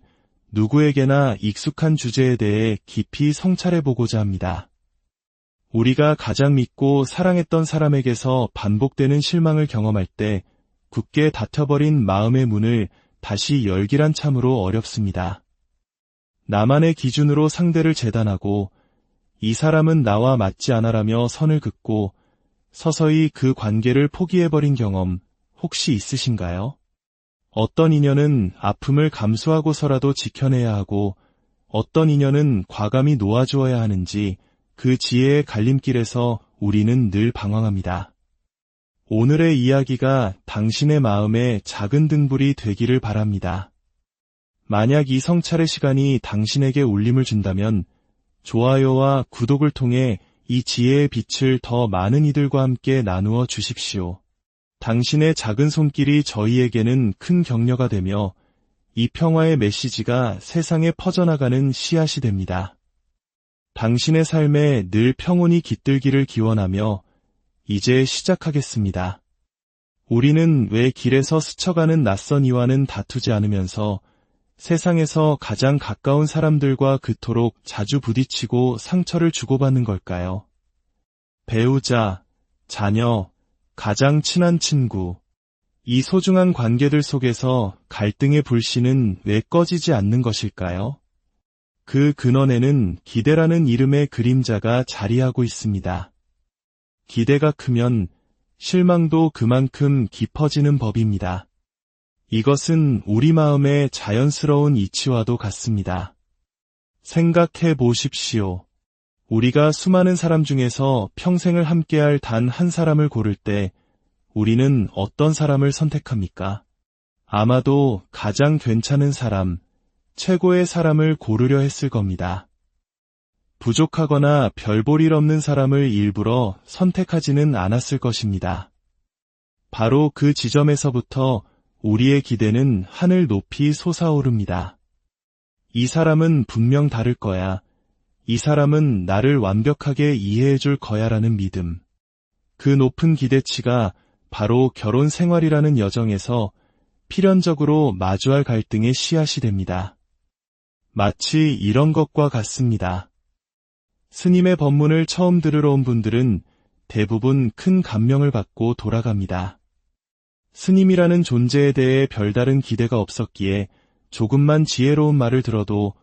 Speaker 1: 누구에게나 익숙한 주제에 대해 깊이 성찰해보고자 합니다. 우리가 가장 믿고 사랑했던 사람에게서 반복되는 실망을 경험할 때 굳게 닫혀버린 마음의 문을 다시 열기란 참으로 어렵습니다. 나만의 기준으로 상대를 재단하고 이 사람은 나와 맞지 않아라며 선을 긋고 서서히 그 관계를 포기해버린 경험 혹시 있으신가요? 어떤 인연은 아픔을 감수하고서라도 지켜내야 하고 어떤 인연은 과감히 놓아주어야 하는지 그 지혜의 갈림길에서 우리는 늘 방황합니다. 오늘의 이야기가 당신의 마음에 작은 등불이 되기를 바랍니다. 만약 이 성찰의 시간이 당신에게 울림을 준다면 좋아요와 구독을 통해 이 지혜의 빛을 더 많은 이들과 함께 나누어 주십시오. 당신의 작은 손길이 저희에게는 큰 격려가 되며 이 평화의 메시지가 세상에 퍼져나가는 씨앗이 됩니다. 당신의 삶에 늘 평온이 깃들기를 기원하며 이제 시작하겠습니다. 우리는 왜 길에서 스쳐가는 낯선 이와는 다투지 않으면서 세상에서 가장 가까운 사람들과 그토록 자주 부딪히고 상처를 주고받는 걸까요? 배우자, 자녀, 가장 친한 친구, 이 소중한 관계들 속에서 갈등의 불씨는 왜 꺼지지 않는 것일까요? 그 근원에는 기대라는 이름의 그림자가 자리하고 있습니다. 기대가 크면 실망도 그만큼 깊어지는 법입니다. 이것은 우리 마음의 자연스러운 이치와도 같습니다. 생각해 보십시오. 우리가 수많은 사람 중에서 평생을 함께할 단 한 사람을 고를 때 우리는 어떤 사람을 선택합니까? 아마도 가장 괜찮은 사람, 최고의 사람을 고르려 했을 겁니다. 부족하거나 별 볼 일 없는 사람을 일부러 선택하지는 않았을 것입니다. 바로 그 지점에서부터 우리의 기대는 하늘 높이 솟아오릅니다. 이 사람은 분명 다를 거야. 이 사람은 나를 완벽하게 이해해 줄 거야라는 믿음. 그 높은 기대치가 바로 결혼 생활이라는 여정에서 필연적으로 마주할 갈등의 씨앗이 됩니다. 마치 이런 것과 같습니다. 스님의 법문을 처음 들으러 온 분들은 대부분 큰 감명을 받고 돌아갑니다. 스님이라는 존재에 대해 별다른 기대가 없었기에 조금만 지혜로운 말을 들어도